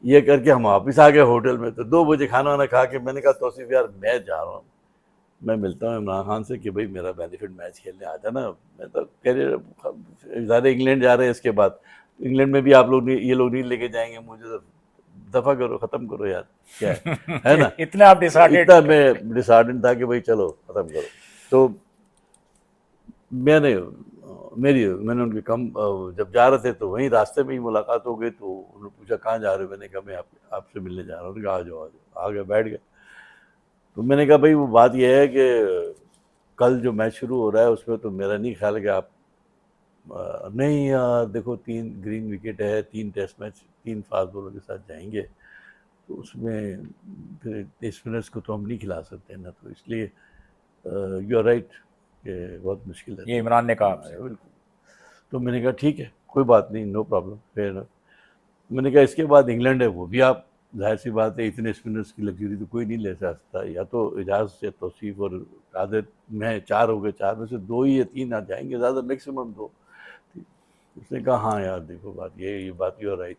ये करके हम वापस आ गए होटल में, तो 2 बजे खाना वाना खा के मैंने कहा तौसीफ यार मैं जा रहा हूँ, मैं मिलता हूँ इमरान खान से कि भाई मेरा बेनिफिट मैच खेलने आ जाना। मैं तो कह रहे ज़्यादा इंग्लैंड जा रहे हैं, इसके बाद इंग्लैंड में भी आप लोग नहीं, ये लोग नहीं लेके जाएंगे मुझे, तो दफ़ा करो, ख़त्म करो यार, क्या है ना। इतना आप डिसार्टेड इतना मैं डिसार्टेड था कि भाई चलो ख़त्म करो। तो मैंने मैंने उनके कम, जब जा रहे थे तो वहीं रास्ते में ही मुलाकात हो गई, तो उन्होंने पूछा कहाँ जा रहे हो, मैंने कहा मैं आपसे मिलने जा रहा हूँ। उन्होंने कहा आ जाओ आ जाओ, आ गए, बैठ गए। तो मैंने कहा भाई वो बात यह है कि कल जो मैच शुरू हो रहा है उसमें तो मेरा नहीं ख्याल कि आप नहीं यार देखो 3 ग्रीन विकेट है, 3 टेस्ट मैच 3 फास्ट बॉलर के साथ जाएंगे, तो उसमें फिर स्पिनर्स को तो हम नहीं खिला सकते ना, तो इसलिए यू आर राइट कि बहुत मुश्किल है। ये इमरान ने कहा आपसे। बिल्कुल। तो मैंने कहा ठीक है, कोई बात नहीं, नो प्रॉब्लम, फेयर। मैंने कहा इसके बाद इंग्लैंड है, वो भी आप, जाहिर सी बात है इतने स्पिनर्स की लग्जरी तो कोई नहीं ले सकता, या तो एजाज या तौसीफ और कादिर में 4 हो गए, 4 में से 2 ही या 3 आ जाएंगे, ज़्यादा मैक्सिमम 2। उसने कहा हाँ यार देखो बात ये बात यू राइट।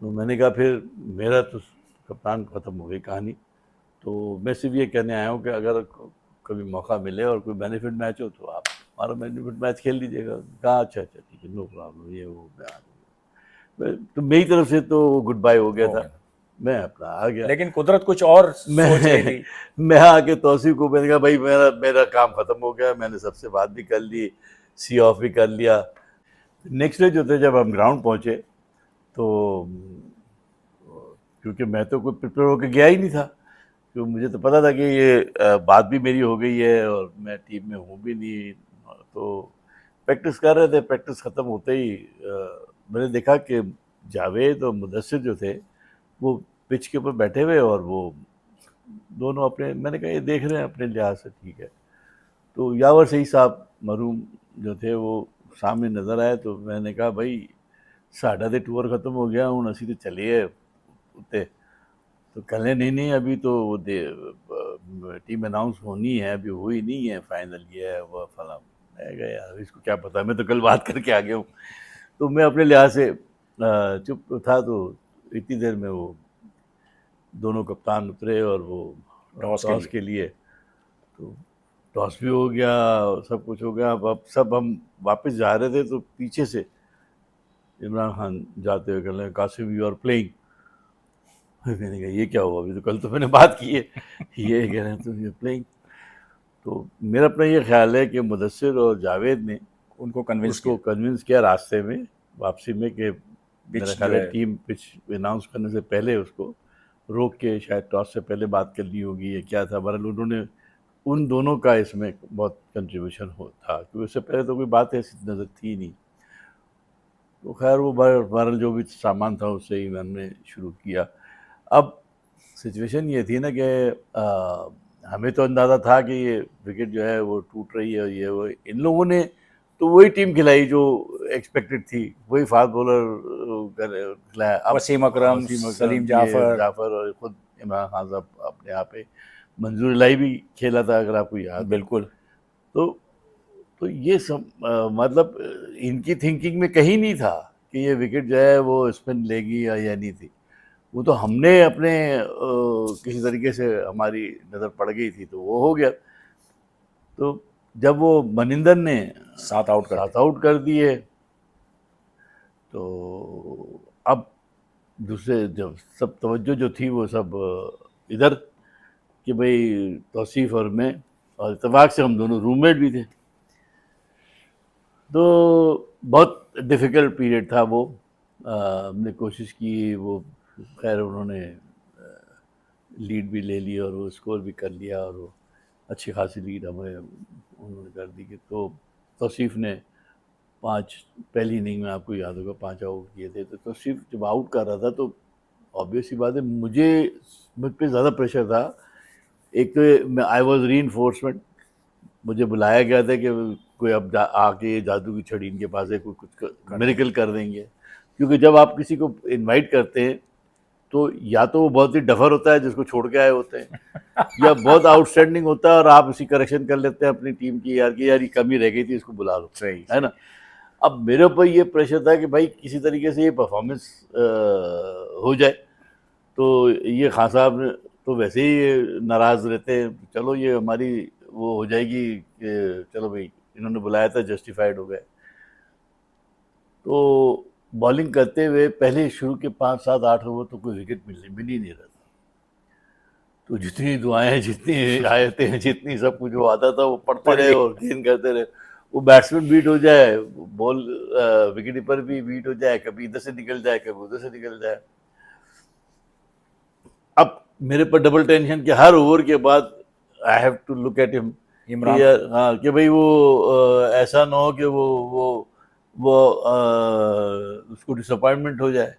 तो मैंने कहा फिर मेरा तो कप्तान ख़त्म हो गई कहानी। तो मैं सिर्फ ये कहने आया हूँ कि अगर कभी मौका मिले और कोई बेनिफिट मैच हो तो आप हमारा बेनिफिट मैच खेल लीजिएगा। कहा अच्छा अच्छा ठीक है, नो प्रॉब्लम, ये वो मैं आ जाऊँगा। तो मेरी तरफ से तो गुड बाय हो गया था, मैं अपना आ गया। लेकिन कुदरत कुछ और सोच रही थी। मैं आके तौसीफ को मैंने कहा भाई मेरा मेरा काम ख़त्म हो गया, मैंने सबसे बात भी कर ली, सी ऑफ भी कर लिया। नेक्स्ट डे जो थे जब हम ग्राउंड पहुँचे, तो क्योंकि मैं तो कोई प्रिपेयर होकर गया ही नहीं था, क्योंकि मुझे तो पता था कि ये बात भी मेरी हो गई है और मैं टीम में हूँ भी नहीं। तो प्रैक्टिस कर रहे थे, प्रैक्टिस ख़त्म होते ही मैंने देखा कि जावेद और मुदस्सिर जो थे वो पिच के ऊपर बैठे हुए, और वो दोनों अपने, मैंने कहा ये देख रहे हैं अपने लिहाज से, ठीक है। तो यावर सही साहब मरूम जो थे वो सामने नज़र आए, तो मैंने कहा भाई साढ़ा तो टूर ख़त्म हो गया हूँ, असी तो चलिए उत्ते। तो कहने नहीं नहीं अभी तो वो टीम अनाउंस होनी है, अभी हुई नहीं है फाइनल, ये है वो फला। मैं कहा यार इसको क्या पता, मैं तो कल बात करके आ गया हूँ। तो मैं अपने लिहाज से चुप था। तो इतनी देर में वो दोनों कप्तान उतरे और वो टॉस के लिए, तो टॉस भी हो गया, सब कुछ हो गया। अब सब हम वापस जा रहे थे, तो पीछे से इमरान खान जाते हुए कह रहे हैं कासिम यू आर प्लेइंग। मैंने कहा ये क्या हुआ, अभी तो कल तो मैंने बात की है। ये कह रहे हैं तो यू प्लेइंग। तो मेरा अपना ये ख्याल है कि मुदस्सिर और जावेद ने उनको कन्विंस उसको किया, कन्विंस किया रास्ते में वापसी में कि मेरा पिच ख्याल जो है है। टीम पिच अनाउंस करने से पहले उसको रोक के शायद टॉस से पहले बात करनी होगी या क्या था। बहरहाल उन्होंने उन दोनों का इसमें बहुत कंट्रीब्यूशन हो था, क्योंकि उससे पहले तो कोई बात ऐसी नज़र थी नहीं। तो खैर वो बहरहाल जो भी सामान था उससे ही हमने शुरू किया। अब सिचुएशन ये थी ना कि हमें तो अंदाज़ा था कि ये विकेट जो है वो टूट रही है और ये वो, इन लोगों ने तो वही टीम खिलाई जो एक्सपेक्टेड थी, वही फास्ट बॉलर खिलाया। अब वसीम अकरम, वसीम सलीम अकरम, ये जाफर, जाफर और खुद इमरान खान साहब अपने यहाँ पे, मंजूर इलाही भी खेला था अगर आपको याद हो। बिल्कुल। तो ये सब मतलब इनकी थिंकिंग में कहीं नहीं था कि ये विकेट जो है वो स्पिन लेगी या नहीं थी। वो तो हमने अपने किसी तरीके से हमारी नज़र पड़ गई थी तो वो हो गया। तो जब वो मनिंदर ने 7 आउट कर सात दिए। आउट कर दिए, तो अब दूसरे जब सब तवज्जो जो थी वो सब इधर, कि भाई तौसीफ और मैं, और इत्तेफाक से हम दोनों रूममेट भी थे। तो बहुत डिफ़िकल्ट पीरियड था वो। हमने कोशिश की, वो खैर उन्होंने लीड भी ले ली और वो स्कोर भी कर लिया, और वो अच्छी खासी लीड हमें उन्होंने कर दी। कि तो तौसीफ ने 5 पहली इनिंग में आपको याद होगा 5 आउट किए थे। तो तौसीफ जब आउट कर रहा था तो ऑब्वियस सी बात है मुझ पे ज़्यादा प्रेशर था। एक तो आई वॉज रीइंफोर्समेंट, मुझे बुलाया गया था कि कोई अब आके ये जादू की छड़ी इनके पास है, कोई कुछ मिरेकल कर देंगे। क्योंकि जब आप किसी को इनवाइट करते हैं तो या तो वो बहुत ही डफर होता है जिसको छोड़ के आए होते हैं, या बहुत आउटस्टैंडिंग होता है और आप उसी करेक्शन कर लेते हैं अपनी टीम की, यार कि यार ये कमी रह गई थी इसको बुला लो, सही, है ना। अब मेरे ऊपर ये प्रेशर था कि भाई किसी तरीके से ये परफॉर्मेंस हो जाए। तो ये खान साहब ने तो वैसे ही नाराज़ रहते हैं, चलो ये हमारी वो हो जाएगी कि चलो भाई इन्होंने बुलाया था, जस्टिफाइड हो गए। तो बॉलिंग करते हुए पहले शुरू के 5 7 8 ओवर तो कोई विकेट मिल ही नहीं रहा था। तो जितनी दुआएं, जितनी आयतें, जितनी सब कुछ वो आता था वो पढ़ते पढ़ रहे ली। और गेंद करते रहे। वो बैट्समैन बीट हो जाए, बॉल विकेट कीपर भी बीट हो जाए, कभी इधर से निकल जाए कभी उधर से निकल जाए। अब मेरे पर डबल टेंशन कि हर ओवर के बाद I have to look at him, कि इमरान को। यार हाँ कि भाई वो ऐसा ना हो कि वो उसको डिसअपॉइंटमेंट हो जाए।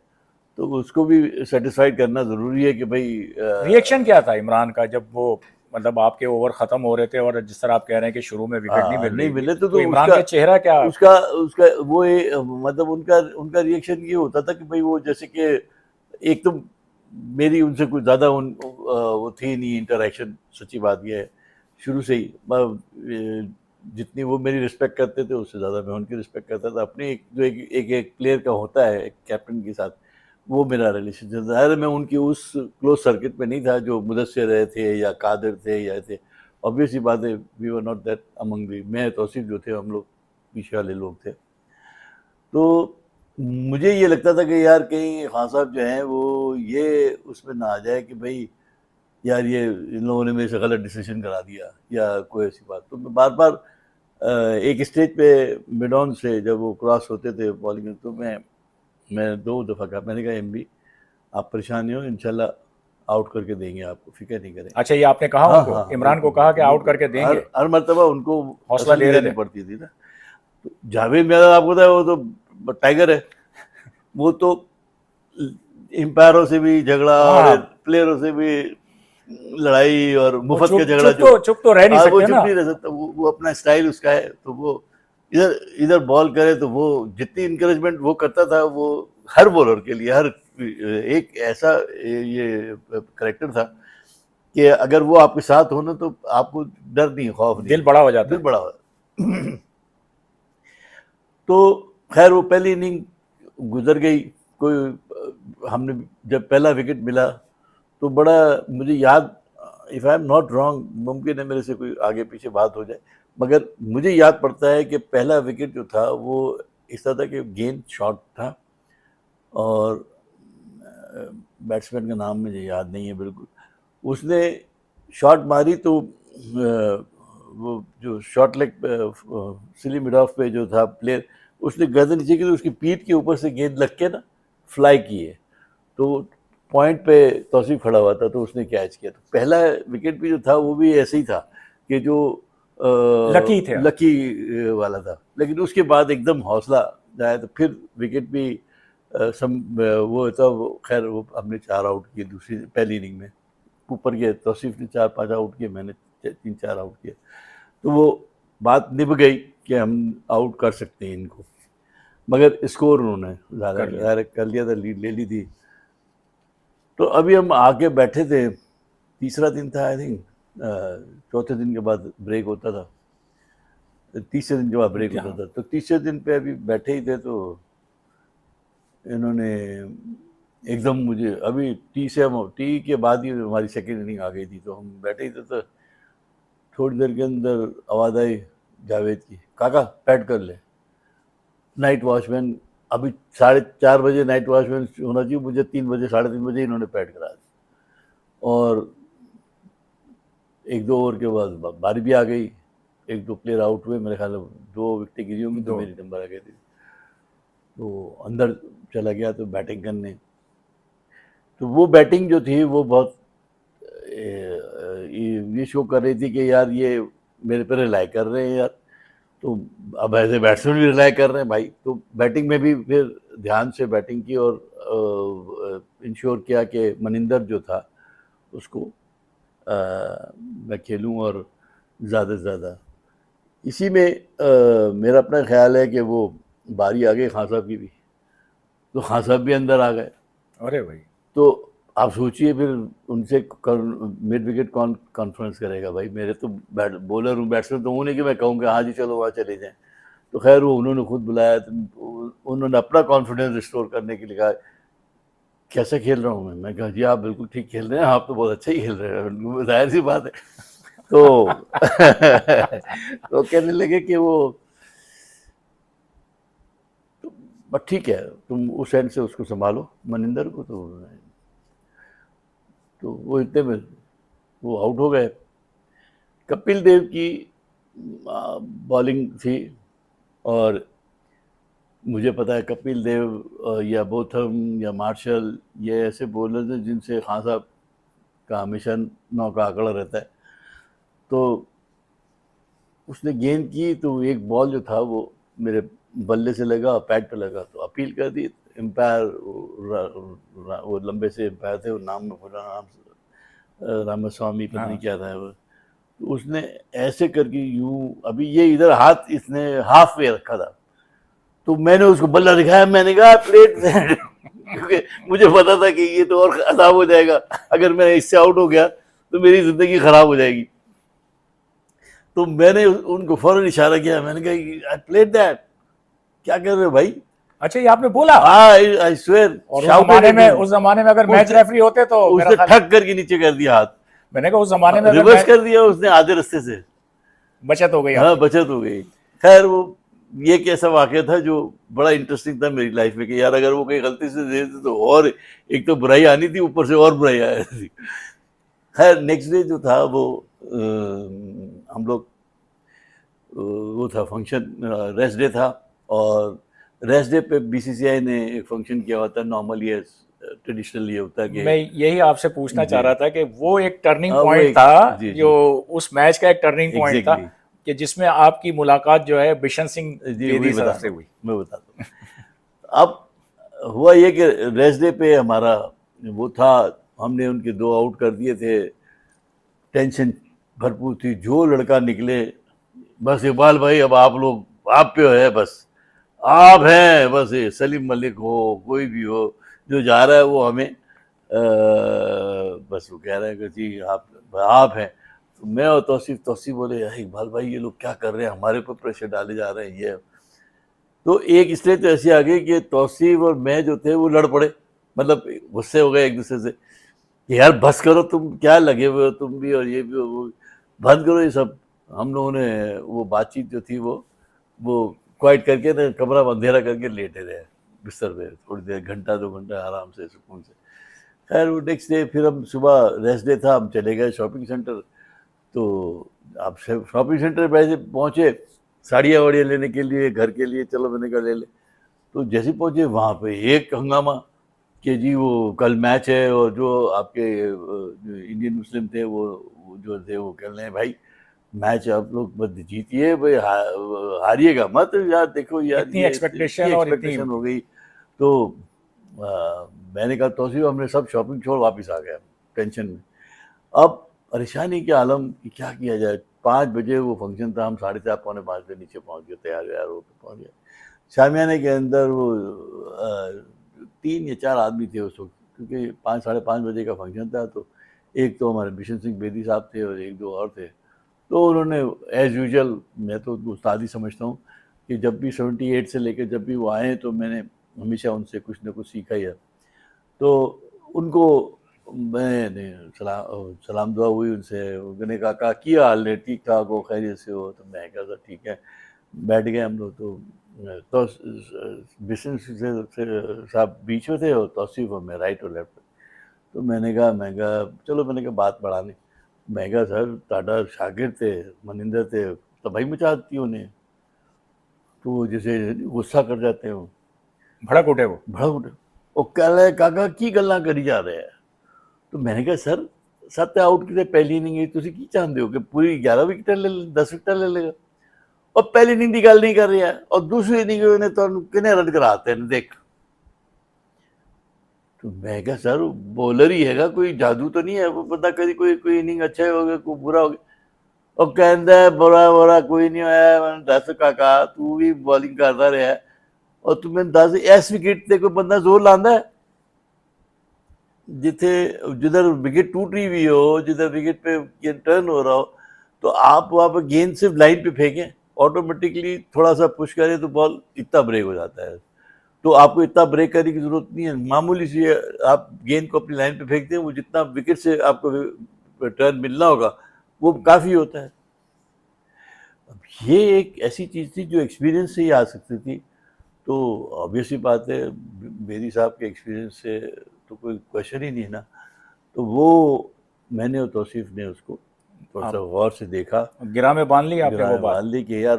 तो उसको भी सेटिस्फाइड करना ज़रूरी है कि भाई रिएक्शन क्या था इमरान का जब वो, मतलब आपके ओवर खत्म हो रहे थे और जिस तरह आप कह रहे हैं कि शुरू में विकेट नहीं मिल नहीं रही थी, मिले तो इमरान उसका का चेहरा क्या? उसका उसका वो मतलब उनका उनका रिएक्शन ये होता था कि भाई वो जैसे कि एक तो मेरी उनसे कुछ ज़्यादा वो थी नहीं इंटरेक्शन, सच्ची बात ये है। शुरू से ही जितनी वो मेरी रिस्पेक्ट करते थे उससे ज़्यादा मैं उनकी रिस्पेक्ट करता था। अपने एक जो एक प्लेयर का होता है एक कैप्टन के साथ, वो मेरा रिलेशन ज़ाहिर है मैं उनकी उस क्लोज सर्किट में नहीं था जो मुदस्सिर रहे थे या कादिर थे या थे। ऑब्वियस सी बात है, we were not that among the, मैं तौसीफ जो थे हम लोग पीछे वाले लोग थे। तो मुझे ये लगता था कि यार कहीं खान साहब जो हैं वो ये उसमें ना आ जाए कि भाई यार ये इन लोगों ने मेरे से गलत डिसीजन करा दिया या कोई ऐसी बात। तो मैं बार बार एक स्टेज पे मिड ऑन से जब वो क्रॉस होते थे बॉलिंग, तो मैं 2 दफ़ा कहा, मैंने कहा एमबी आप परेशान नहीं हो, इंशाल्लाह आउट करके देंगे आपको, फिक्र नहीं करें। अच्छा, ये आपने कहा हाँ उनको, हाँ हाँ, इमरान को बिल्कुल कहा कि बिल्कुल आउट बिल्कुल, करके देंगे? हर मरतबा उनको हौसला तसल्ली दे रहे देनी थे? पड़ती थी ना। तो जावेद यादव आपको पता है वो तो टाइगर है, वो तो एम्पायरों से भी झगड़ा और हाँ, प्लेयरों से भी लड़ाई और वो मुफ्त का चुप झगड़ा चुप जो, तो चुप तो रह नहीं वो सकते चुप ना। नहीं रह सकता। वो अपना स्टाइल उसका है, तो वो इधर इधर बॉल करे तो वो जितनी इंकरेजमेंट वो करता था वो हर बॉलर के लिए, हर एक ऐसा ये करेक्टर था कि अगर वो आपके साथ हो ना तो आपको डर नहीं, खौफ नहीं दिल है, बड़ा हो जाता दिल है। बड़ा हो। तो खैर वो पहली इनिंग गुजर गई। कोई हमने जब पहला विकेट मिला तो बड़ा मुझे याद, if I am not wrong, मुमकिन है मेरे से कोई आगे पीछे बात हो जाए, मगर मुझे याद पड़ता है कि पहला विकेट जो था वो इस तरह था कि गेंद शॉर्ट था और बैट्समैन का नाम मुझे याद नहीं है बिल्कुल। उसने शॉट मारी तो वो जो short leg silly mid of पे जो था प्लेयर, उसने गर्दन नीचे की तो उसकी पीठ के ऊपर से गेंद लग के ना फ्लाई की है, तो पॉइंट पे तौसीफ खड़ा हुआ था तो उसने कैच किया। तो पहला विकेट भी जो था वो भी ऐसे ही था कि जो लकी थे आप। लकी वाला था, लेकिन उसके बाद एकदम हौसला जाए तो फिर विकेट भी वो था, वो खैर वो हमने 4 आउट किए दूसरी पहली इनिंग में, ऊपर के तौसीफ ने 4-5 आउट किए, मैंने 3-4 आउट किए, तो वो बात निभ गई कि हम आउट कर सकते हैं इनको, मगर स्कोर उन्होंने ज़्यादा कर लिया था, लीड ले ली थी। तो अभी हम आके बैठे थे, तीसरा दिन था आई थिंक, चौथे दिन के बाद ब्रेक होता था, तीसरे दिन के बाद ब्रेक होता था, तो तीसरे दिन पे अभी बैठे ही थे तो इन्होंने एकदम मुझे, अभी टी के बाद ही हमारी सेकेंड इनिंग आ गई थी, तो हम बैठे ही थे तो थोड़ी देर के अंदर आवाज़ आई जावेद की, काका पैड कर ले। नाइट वॉचमैन, अभी 4:30 बजे नाइट वॉचमैन होना चाहिए, मुझे 3 बजे 3:30 बजे इन्होंने पैड करा दिया, और 1-2 ओवर के बाद बारी भी आ गई, 1-2 प्लेयर आउट हुए, मेरे ख्याल में 2 विकेटें गिरी होंगी तो मेरी नंबर आ गई थी, तो अंदर चला गया तो बैटिंग करने। तो वो बैटिंग जो थी वो बहुत ये शो कर रही थी कि यार ये मेरे पर रिलाई कर रहे हैं यार, तो अब ऐसे बैट्समैन भी रिलाई कर रहे हैं भाई, तो बैटिंग में भी फिर ध्यान से बैटिंग की और इंश्योर किया कि मनिंदर जो था उसको मैं खेलूं और ज़्यादा से ज़्यादा। इसी में मेरा अपना ख्याल है कि वो बारी आ गई खान साहब की भी, तो खान साहब भी अंदर आ गए। अरे भाई, तो आप सोचिए फिर उनसे मिड विकेट कौन कॉन्फ्रेंस करेगा भाई, मेरे तो बॉलर हूँ, बैट्समैन तो हूँ नहीं कि मैं कहूँगा हाँ जी चलो वहाँ चले जाएं। तो खैर वो उन्होंने खुद बुलाया, तो उन्होंने अपना कॉन्फिडेंस रिस्टोर करने के लिए कहा कैसे खेल रहा हूँ मैं कहा जी आप बिल्कुल ठीक खेल रहे हैं, आप तो बहुत अच्छा ही खेल रहे हैं, जाहिर सी बात है। तो तो कहने लगे कि वो तो बस ठीक है, तुम उस एंड से उसको संभालो मनिंदर को, तो वो इतने में वो आउट हो गए। कपिल देव की बॉलिंग थी, और मुझे पता है कपिल देव या बोथम या मार्शल, ये ऐसे बॉलर्स हैं जिनसे खान साहब का हमेशा 9 का आंकड़ा रहता है। तो उसने गेंद की तो एक बॉल जो था वो मेरे बल्ले से लगा, पैड पे लगा, तो अपील कर दी। एम्पायर वो लंबे से एम्पायर थे, वो नाम में पूरा नाम रामास्वामी पता नहीं क्या था वो, तो उसने ऐसे करके यूं, अभी ये इधर हाथ इसने हाफ वे रखा था, तो मैंने उसको बल्ला दिखाया, मैंने कहा प्लेट क्योंकि मुझे पता था कि ये तो और खराब हो जाएगा, अगर मैं इससे आउट हो गया तो मेरी जिंदगी खराब हो जाएगी। तो मैंने उनको फौरन इशारा किया, मैंने कहा आई प्लेड दैट, क्या कर रहे हो भाई। अच्छा ये आपने बोला? I swear. और उस जमाने में अगर मैच रेफरी होते तो उसने ठग करके नीचे कर दिया हाथ, मैंने कहा उस जमाने में रिवर्स कर दिया उसने आधे रास्ते से, बचत हो गई। हाँ बचत हो गई। खैर वो ये कैसा वाकया था जो बड़ा इंटरेस्टिंग था मेरी लाइफ में कि यार अगर वो कहीं गलती से दे देते तो और एक तो बुराई आनी थी, ऊपर से और बुराई आ रही थी। खैर नेक्स्ट डे जो था वो हम लोग वो था फंक्शन, रेस्ट डे था, और रेस्ट डे पे बीसीसीआई ने एक फंक्शन किया होता है, नॉर्मल ये ट्रेडिशनल ये होता है कि मैं यही आपसे पूछना चाह रहा था कि वो एक टर्निंग हाँ, वो पॉइंट एक- था जी, जी। जो उस मैच का एक टर्निंग पॉइंट था Exactly. कि जिसमें आपकी मुलाकात जो है बिशन सिंह जी बेदी वही बता साहब से हुई। मैं बताता हूँ। अब हुआ ये कि रेस्ट डे पे हमारा वो था, हमने उनके 2 आउट कर दिए थे, टेंशन भरपूर थी, जो लड़का निकले बस इकबाल भाई अब आप लोग आप पे है, बस आप हैं, बस ये सलीम मलिक हो कोई भी हो जो जा रहा है वो हमें बस वो कह रहा है कि जी आप हैं। तो मैं और तौसीफ बोले यार इकबाल भाई ये लोग क्या कर रहे हैं, हमारे ऊपर प्रेशर डाले जा रहे हैं ये। तो एक स्टेज तो ऐसी आ गई कि तौसीफ और मैं जो थे वो लड़ पड़े, मतलब गुस्से हो गए एक दूसरे से कि यार बस करो, तुम क्या लगे हुए हो, तुम भी और ये भी हो, वो बंद करो ये सब। हम लोगों ने वो बातचीत जो थी वो क्वाइट करके ना कमरा अंधेरा करके लेटे रहे बिस्तर पे थोड़ी देर, घंटा 2 घंटा आराम से सुकून से। खैर वो नेक्स्ट डे फिर हम सुबह रेस्ट डे था, हम चले गए शॉपिंग सेंटर, तो आप शॉपिंग सेंटर पे ऐसे पहुँचे, साड़ियाँ वाड़ियाँ लेने के लिए, घर के लिए, चलो मैंने कहा ले ले। तो जैसे ही पहुँचे वहाँ पे एक हंगामा कि जी वो कल मैच है, और जो आपके जो इंडियन मुस्लिम थे वो जो थे वो कह रहे हैं भाई मैच आप लोग बस जीतिए भाई, हारिएगा मत यार, देखो यार इतनी ये इतनी एक्सपेक्टेशन और इतनी एक्सपेक्टेशन हो गई। तो मैंने कहा तौसीफ हमने सब शॉपिंग छोड़ वापस आ गया टेंशन में। अब परेशानी के आलम कि क्या किया जाए। 5 बजे वो फंक्शन था, हम 4:30 पौने 5 बजे नीचे पहुंच गए, तैयार व्यार होकर पहुंच गए। शामियाने के अंदर वो 3 या 4 आदमी थे उस वक्त, क्योंकि 5 साढ़े 5 बजे का फंक्शन था। तो एक तो हमारे बिशन सिंह बेदी साहब थे और एक दो और थे। तो उन्होंने एज़ यूजुअल, मैं तो उस्ताद ही समझता हूँ कि जब भी 78 से लेकर जब भी वो आए तो मैंने हमेशा उनसे कुछ ना कुछ सीखा ही है। तो उनको मैंने सलाम दुआ हुई उनसे। उन्होंने कहा क्या हाल है, ठीक ठाक हो, खैरियत से हो? तो मैं कहा सर ठीक है। बैठ गए हम लोग। तो बिशन साहब बीच में थे और तौसीफ और मैं राइट और लेफ्ट। तो मैं कहा चलो, मैंने कहा बात बढ़ाने। मैं कहा सर टाटा शागिर्द थे, मनिंदर थे, तो भाई मचा दी उन्हें, तो वो जैसे गुस्सा कर जाते हो, भड़क उठे वो। बड़ा उठे। वो कह रहे काका की गल्ला करी जा रहे हैं। तो मैंने कहा सर 7 आउट किते पहली इनिंग ਤੁਸੀਂ ਕੀ ਚਾਹੁੰਦੇ ਹੋ ਕਿ पूरी 11 विकेट ले 10 विकेट ले लेगा? और पहली इनिंग की गल नहीं कर रहा है, और दूसरी इनिंग में तो कितने रन कराते हैं देख। तो मैं क्या सर बॉलर ही हैगा, कोई जादू तो नहीं है, वो बंदा कभी कोई कोई इनिंग अच्छा हो गया, कोई बुरा हो गया। और कहता है बुरा बुरा कोई नहीं होया। मैंने दस काका तू भी बॉलिंग करता रहा है, और तू मैंने दस इस विकेट से कोई बंदा जोर लांदा है जिथे जिधर विकेट टूट रही हुई हो, जिधर विकेट पे टर्न हो रहा हो, तो आप वहाँ पर गेंद सिर्फ लाइन पे फेंकें, ऑटोमेटिकली थोड़ा सा पुश करें तो बॉल इतना ब्रेक हो जाता है। तो आपको इतना ब्रेक करने की जरूरत नहीं है, मामूली सी आप गेंद को अपनी लाइन पे फेंकते हैं, वो जितना विकेट से आपको टर्न मिलना होगा वो काफ़ी होता है। अब ये एक ऐसी चीज़ थी जो एक्सपीरियंस से ही आ सकती थी। तो ऑब्वियसली बात है, बेदी साहब के एक्सपीरियंस से तो कोई क्वेश्चन ही नहीं है ना। तो वो मैंने और तौसीफ ने उसको थोड़ा सा गौर से देखा, गिरा में बांध ली आपने वो बात। बांध ली कि यार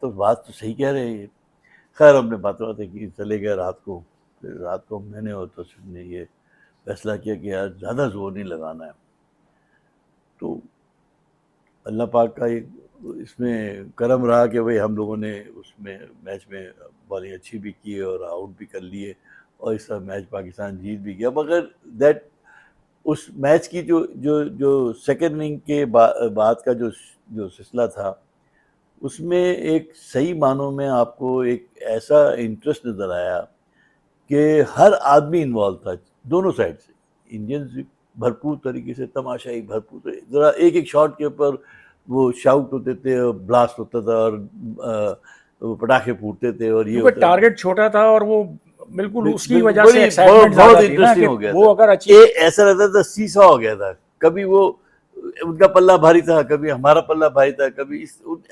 बात तो सही कह रहे हैं। खैर हमने बातें की, चले गए रात को। फिर रात को मैंने और तौसीफ ने ये फैसला किया कि यार ज़्यादा जोर नहीं लगाना है। तो अल्लाह पाक का एक इसमें करम रहा कि भाई हम लोगों ने उसमें मैच में बॉलिंग अच्छी भी की और आउट भी कर लिए, और इस तरह मैच पाकिस्तान जीत भी गया। मगर दैट उस मैच की जो जो जो सेकेंड इनिंग के बाद का जो जो सिलसिला था, उसमें एक सही मानों में आपको एक ऐसा इंटरेस्ट नज़र आया कि हर आदमी इन्वॉल्व था दोनों साइड से। इंडियंस भी भरपूर तरीके से, तमाशाई भरपूर, ज़रा एक एक शॉट के ऊपर वो शाउट होते थे और ब्लास्ट होता था और वो पटाखे फूटते थे और ये क्योंकि होता था। टारगेट छोटा था और वो बिल्कुल उसकी वजह से बड़ी एक्साइटमेंट बहुत ज्यादा थी ना इंटरेस्टिंग कि हो गया वो था। अगर अच्छी। ये ऐसा रहता था सीसा हो गया था, कभी वो उनका पल्ला भारी था, कभी हमारा पल्ला भारी था, कभी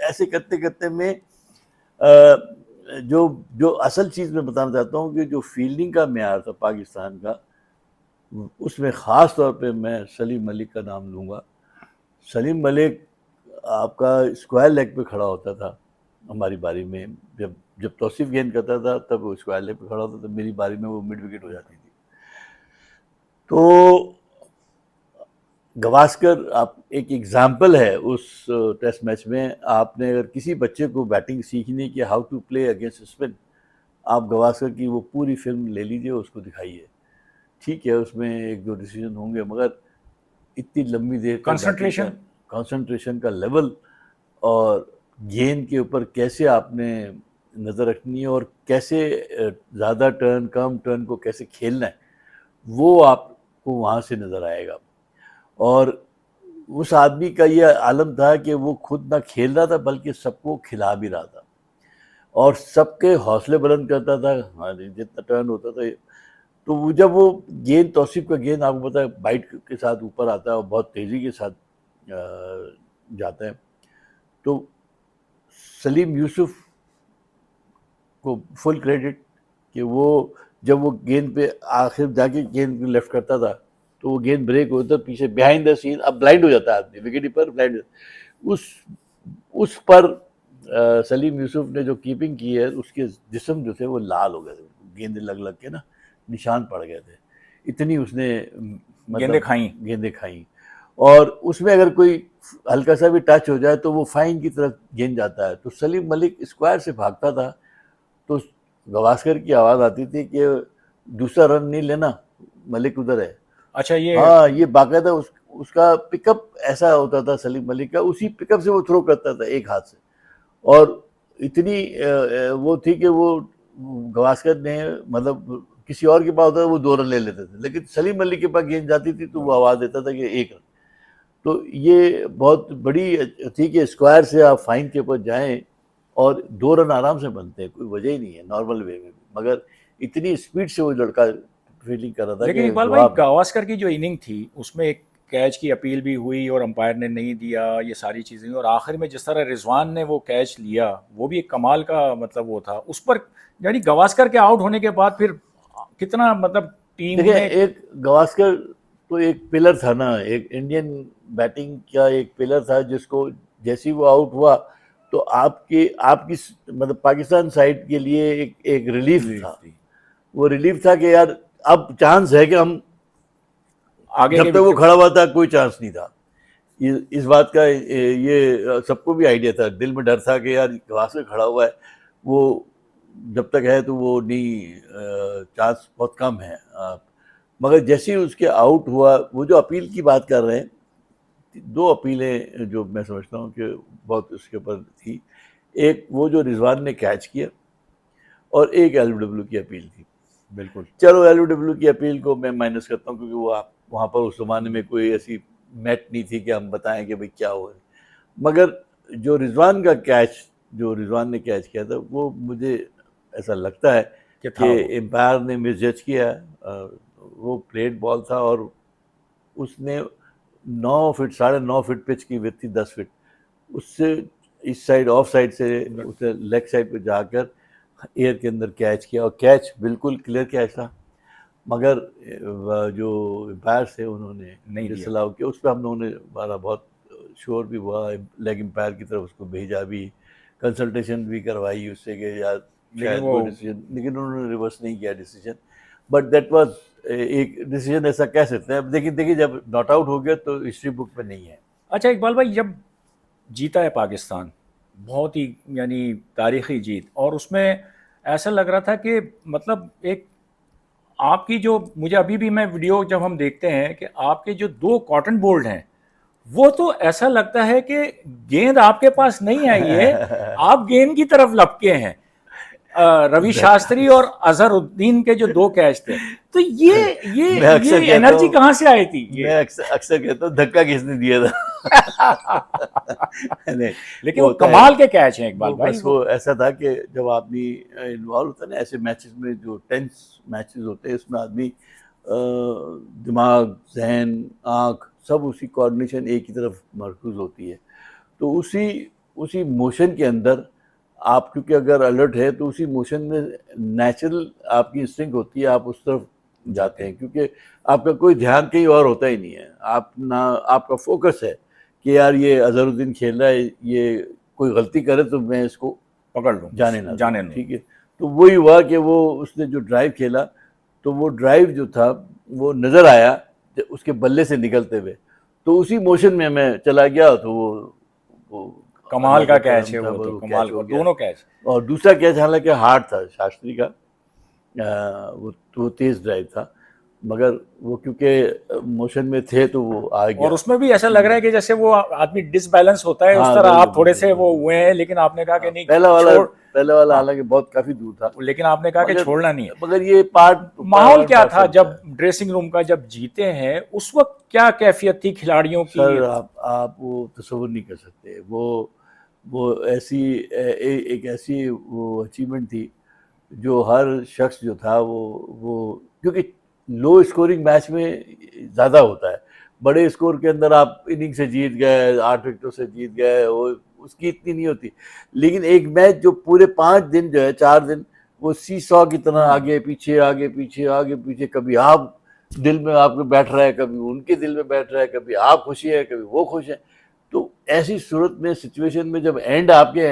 ऐसे करते करते में जो जो असल चीज़ मैं बताना चाहता हूँ कि जो फील्डिंग का मेयार था पाकिस्तान का, उसमें ख़ास तौर पे मैं सलीम मलिक का नाम लूँगा। सलीम मलिक आपका स्क्वायर लेग पे खड़ा होता था हमारी बारी में। जब जब तौसीफ गेंद करता था तब वो स्क्वायर लेग पे खड़ा होता था, मेरी बारी में वो मिड विकेट हो जाती थी। तो गवास्कर आप एक एग्जाम्पल है उस टेस्ट मैच में। आपने अगर किसी बच्चे को बैटिंग सीखनी है कि how to play against spin, आप गवास्कर की वो पूरी फिल्म ले लीजिए, उसको दिखाइए। ठीक है उसमें एक दो डिसीजन होंगे, मगर इतनी लंबी देर तक कंसंट्रेशन। कंसंट्रेशन का लेवल और गेंद के ऊपर कैसे आपने नज़र रखनी है और कैसे ज़्यादा टर्न कम टर्न को कैसे खेलना है, वो आपको वहाँ से नज़र आएगा। और उस आदमी का ये आलम था कि वो खुद ना खेल रहा था बल्कि सबको खिला भी रहा था और सबके हौसले बुलंद करता था। हाँ जी, जितना टर्न होता था। तो वो जब वो गेंद तौसीफ का गेंद आपको पता है बाइट के साथ ऊपर आता है और बहुत तेज़ी के साथ जाता है, तो सलीम यूसुफ को फुल क्रेडिट कि वो जब वो गेंद पे आखिर जाके गेंद लेफ्ट करता था तो वो गेंद ब्रेक होता है पीछे बिहाइंड द सीन, अब ब्लाइंड हो जाता है आदमी विकेट पर ब्लाइंड। उस पर सलीम यूसुफ ने जो कीपिंग की है उसके जिस्म जो थे वो लाल हो गए थे, गेंद लग लग के ना निशान पड़ गए थे, इतनी उसने गेंदें खाई। और उसमें अगर कोई हल्का सा भी टच हो जाए तो वो फाइन की तरफ गेंद जाता है। तो सलीम मलिक स्क्वायर से भागता था तो गवास्कर की आवाज़ आती थी कि दूसरा रन नहीं लेना, मलिक उधर है। अच्छा, ये हाँ, ये बाकायदा उसका पिकअप ऐसा होता था सलीम मलिक का, उसी पिकअप से वो थ्रो करता था एक हाथ से। और इतनी वो थी कि वो गवास्कर ने मतलब किसी और के पास होता था वो 2 रन ले लेते थे, लेकिन सलीम मलिक के पास गेंद जाती थी तो वो आवाज़ देता था कि 1 रन। तो ये बहुत बड़ी थी कि स्क्वायर से आप फाइन के ऊपर जाएं और 2 रन आराम से बनते हैं, कोई वजह ही नहीं है नॉर्मल वे में, मगर इतनी स्पीड से वो लड़का फील्डिंग कर रहा था। लेकिन कि इकबाल भाई, गावस्कर की जो इनिंग थी उसमें एक कैच की अपील भी हुई और अंपायर ने नहीं दिया, ये सारी चीज़ें, और आखिर में जिस तरह रिजवान ने वो कैच लिया वो भी एक कमाल का मतलब वो था उस पर, यानी गावस्कर के आउट होने के बाद फिर कितना मतलब टीम देखिए, ने। एक गावस्कर तो एक पिलर था ना, एक इंडियन बैटिंग का एक पिलर था जिसको जैसे ही वो आउट हुआ तो आपकी मतलब पाकिस्तान साइड के लिए एक रिलीफ था। वो रिलीफ था कि यार अब चांस है कि हम, आगे जब के तक वो विकेट खड़ा हुआ था कोई चांस नहीं था। इस बात का ये सबको भी आइडिया था, दिल में डर था कि यार गावस्कर खड़ा हुआ है, वो जब तक है तो वो नहीं, चांस बहुत कम है। मगर जैसे ही उसके आउट हुआ, वो जो अपील की बात कर रहे हैं, 2 अपीलें जो मैं समझता हूँ कि बहुत उसके ऊपर थी। एक वो जो रिजवान ने कैच किया और एक एलबीडब्ल्यू की अपील थी। बिल्कुल। चलो एलबीडब्ल्यू की अपील को मैं माइनस करता हूँ क्योंकि वो वहाँ पर उस ज़माने में कोई ऐसी मैट नहीं थी कि हम बताएं कि भाई क्या हुआ। मगर जो रिजवान का कैच, जो रिजवान ने कैच किया था, वो मुझे ऐसा लगता है कि एम्पायर ने मिसजज किया। वो प्लेट बॉल था और उसने 9 फीट, 9.5 फीट पिच की विड्थ थी, 10 फीट, उससे इस साइड ऑफ साइड से उसने लेग साइड पे जाकर एयर के अंदर कैच किया और कैच बिल्कुल क्लियर कैच था। मगर जो एम्पायर थे उन्होंने नहीं डिसअलाउ किया। उस पर हम लोगों ने हमारा बहुत श्योर भी हुआ, लेग एम्पायर की तरफ उसको भेजा भी, कंसल्टेशन भी करवाई उससे कि यार शायद वो डिसीजन, लेकिन उन्होंने रिवर्स नहीं किया डिसीजन। बट दैट वाज एक डिसीजन ऐसा कह सकते हैं। अब देखिए जब नॉट आउट हो गया तो हिस्ट्री बुक में नहीं है। अच्छा इकबाल भाई, जब जीता है पाकिस्तान, बहुत ही यानी तारीखी जीत, और उसमें ऐसा लग रहा था कि मतलब एक आपकी जो, मुझे अभी भी मैं वीडियो जब हम देखते हैं कि आपके जो 2 कॉटन बोल्ट हैं, वो तो ऐसा लगता है कि गेंद आपके पास नहीं आई है, आप गेंद की तरफ लपके हैं। रवि शास्त्री और अजहरुद्दीन के जो 2 कैच थे, तो मैं अक्सर कहता एनर्जी हूँ, कहाँ से आई थी मैं अक्सर कहता हूँ धक्का किसने दिया था। नहीं, लेकिन वो कमाल के कैच हैं इकबाल भाई। बस वो ऐसा था कि जब आदमी इन्वॉल्व होता है ना ऐसे मैचेस में, जो टेंस मैचेस होते हैं, उसमें आदमी दिमाग, जहन, आँख सब उसी कोऑर्डिनेशन एक ही तरफ मरकूज होती है। तो उसी मोशन के अंदर आप, क्योंकि अगर अलर्ट है तो उसी मोशन में नेचुरल आपकी इंस्टिंक्ट होती है, आप उस तरफ जाते हैं, क्योंकि आपका कोई ध्यान कहीं और होता ही नहीं है। आप ना, आपका फोकस है कि यार ये अजहरुद्दीन खेल रहा है, ये कोई गलती करे तो मैं इसको पकड़ लूँ, जाने ना दूँ। ठीक है। तो वही हुआ कि वो उसने जो ड्राइव खेला, तो वो ड्राइव जो था वो नज़र आया उसके बल्ले से निकलते हुए, तो उसी मोशन में मैं चला गया, तो वो कमाल का कैच है वो, तो कमाल का दोनों कैच। और दूसरा कैच हालांकि हार्ड था शास्त्री का, वो तेज ड्राइव था, मगर वो क्योंकि मोशन में थे तो वो आ गया। और उसमें भी ऐसा लग रहा है कि जैसे वो आदमी डिसबैलेंस होता है, उस तरह आप थोड़े से वो हुए हैं, लेकिन आपने कहा कि नहीं, पहला वाला हालांकि बहुत काफी दूर था, लेकिन आपने कहा कि छोड़ना नहीं है। मगर ये पार्ट, माहौल क्या था जब ड्रेसिंग रूम का, जब जीते हैं उस वक्त क्या कैफियत थी खिलाड़ियों की? सर आप वो तस्वीर नहीं कर सकते। वो ऐसी एक ऐसी वो अचीवमेंट थी जो हर शख्स जो था वो क्योंकि लो स्कोरिंग मैच में ज़्यादा होता है, बड़े स्कोर के अंदर आप इनिंग से जीत गए, 8 विकेटों से जीत गए, वो उसकी इतनी नहीं होती। लेकिन एक मैच जो पूरे 5 दिन जो है, 4 दिन, वो सी सॉ की तरह आगे पीछे आगे पीछे आगे पीछे, कभी आप दिल में आपके बैठ रहा है, कभी उनके दिल में बैठ रहा है, कभी आप खुशी है, कभी वो खुश है। तो ऐसी सूरत में, सिचुएशन में, जब एंड आपके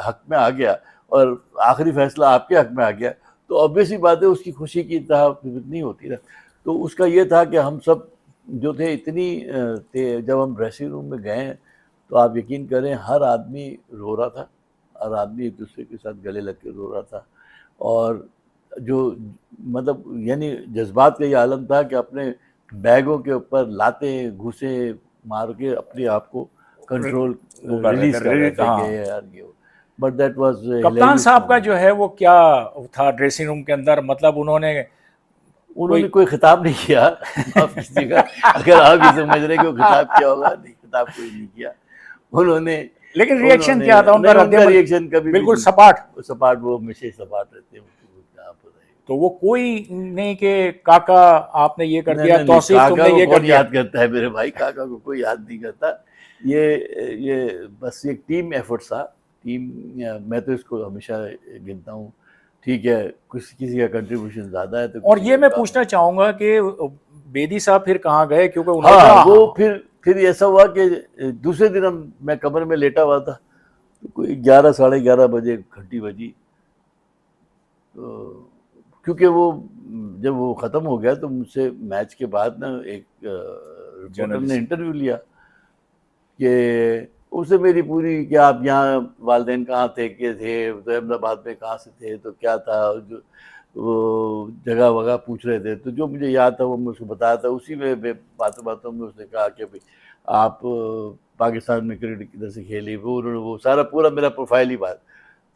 हक में आ गया और आखिरी फैसला आपके हक में आ गया, तो ऑब्वियस ही बात है उसकी खुशी की इंतहा नहीं होती ना। तो उसका ये था कि हम सब जो थे इतनी जब हम ड्रेसिंग रूम में गए तो आप यकीन करें हर आदमी रो रहा था, हर आदमी एक दूसरे के साथ गले लग के रो रहा था। और जो मतलब यानी जज्बात का ये आलम था कि अपने बैगों के ऊपर लाते घुसे मार के अपने आप को कंट्रोल वो कर रहे रिलीज कर रहे थे थे हाँ। कि यार ये, बट दैट वाज कप्तान हिलेरियस साहब का मोमेंट। जो है वो क्या था ड्रेसिंग रूम के अंदर, मतलब उन्होंने उन्होंने कोई कोई खिताब नहीं किया, माफ कीजिएगा अगर आप ये समझ रहे कि वो खिताब किया होगा, नहीं खिताब कोई नहीं किया उन्होंने। लेकिन रिएक्शन उन्होंने क्या था उनका? नहीं, उनका रद्द रिएक्शन कभी भी बिल्कुल नहीं, सपाट। वो सपाट, वो हमेशा ही सपाट रहते हैं, उनकी कुछ आप बताइए। तो वो कोई नहीं कि काका आपने ये कर नहीं दिया, नहीं नहीं, तौसीफ काका तुमने को ये कर कौन दिया। याद करता है मेरे भाई, काका को कोई याद नहीं करता। ये बस एक टीम एफर्ट था, टीम। मैं तो इसको हमेशा गिनता हूँ, ठीक है, किसी का कंट्रीब्यूशन ज़्यादा है तो और किसी ये का मैं कम पूछना है। चाहूंगा कि बेदी साहब फिर कहाँ गए, क्योंकि उन्होंने हाँ, वो तो फिर ऐसा हुआ कि दूसरे दिन मैं कमरे में लेटा हुआ था, तो कोई 11 साढ़े 11 बजे घंटी बजी। तो क्योंकि वो जब वो ख़त्म हो गया तो मुझसे मैच के बाद ना एक रिपोर्टर ने जर्नलिस्ट। इंटरव्यू लिया कि उससे मेरी पूरी, कि आप यहाँ वालदेन कहाँ थे, के थे तो अहमदाबाद में कहाँ से थे, तो क्या था, जो वो जगह वगह पूछ रहे थे। तो जो मुझे याद था वो मैं उसको बताया था। उसी में बातों बातों में उसने कहा कि भाई आप पाकिस्तान में क्रिकेट किधर से खेली, वो उन्होंने वो सारा पूरा मेरा प्रोफाइल ही बात।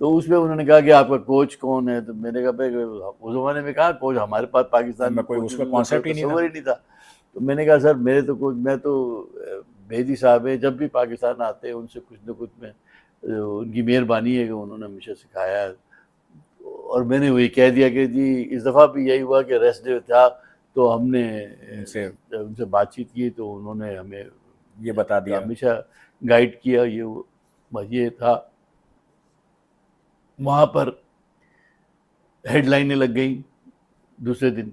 तो उसमें उन्होंने कहा कि आपका कोच कौन है, तो मैंने कहा भाई उस ज़माने में कहा कोच, हमारे पास पाकिस्तान मैं में कोई कोचेज़ उसमें का कॉन्सेप्ट ही नहीं था। तस्वर ही नहीं था। तो मैंने कहा सर मेरे तो कोच, मैं तो बेदी साहब है, जब भी पाकिस्तान आते हैं उनसे कुछ न कुछ मैं उनकी मेहरबानी है कि उन्होंने हमेशा सिखाया है। और मैंने वही कह दिया कि जी इस दफ़ा भी यही हुआ कि रेस्ट डे था, तो हमने उनसे उनसे बातचीत की तो उन्होंने हमें ये बता दिया। हमेशा गाइड किया। ये था। वहाँ पर हेडलाइनें लग गई दूसरे दिन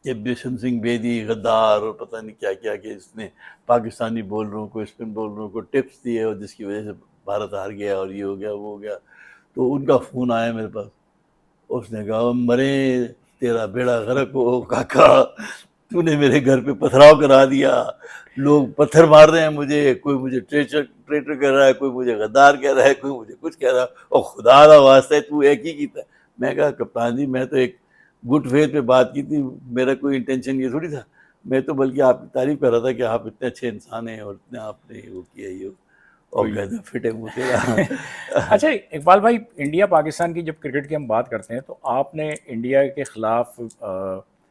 कि बिशन सिंह बेदी गद्दार और पता नहीं क्या क्या, कि इसने पाकिस्तानी बॉलरों को, स्पिन बॉलरों को टिप्स दिए और जिसकी वजह से भारत हार गया और ये हो गया वो हो गया। तो उनका फ़ोन आया मेरे पास, उसने कहा मरे तेरा बेड़ा गर्क हो काका, तूने मेरे घर पे पथराव करा दिया, लोग पत्थर मार रहे हैं मुझे, कोई मुझे ट्रेटर ट्रेटर कह रहा है, कोई मुझे गद्दार कह रहा है, कोई मुझे कुछ कह रहा है, और खुदा का वास्ता है तू एक ही की था। मैं कहा कप्तान जी मैं तो एक गुड फेथ पे बात की थी, मेरा कोई इंटेंशन ये थोड़ी था, मैं तो बल्कि आपकी तारीफ कर रहा था कि आप इतने अच्छे इंसान हैं और इतने आपने वो किया ये, तो और गधा फिट है मुँह तेरा। अच्छा इकबाल भाई, इंडिया पाकिस्तान की जब क्रिकेट की हम बात करते हैं तो आपने इंडिया के खिलाफ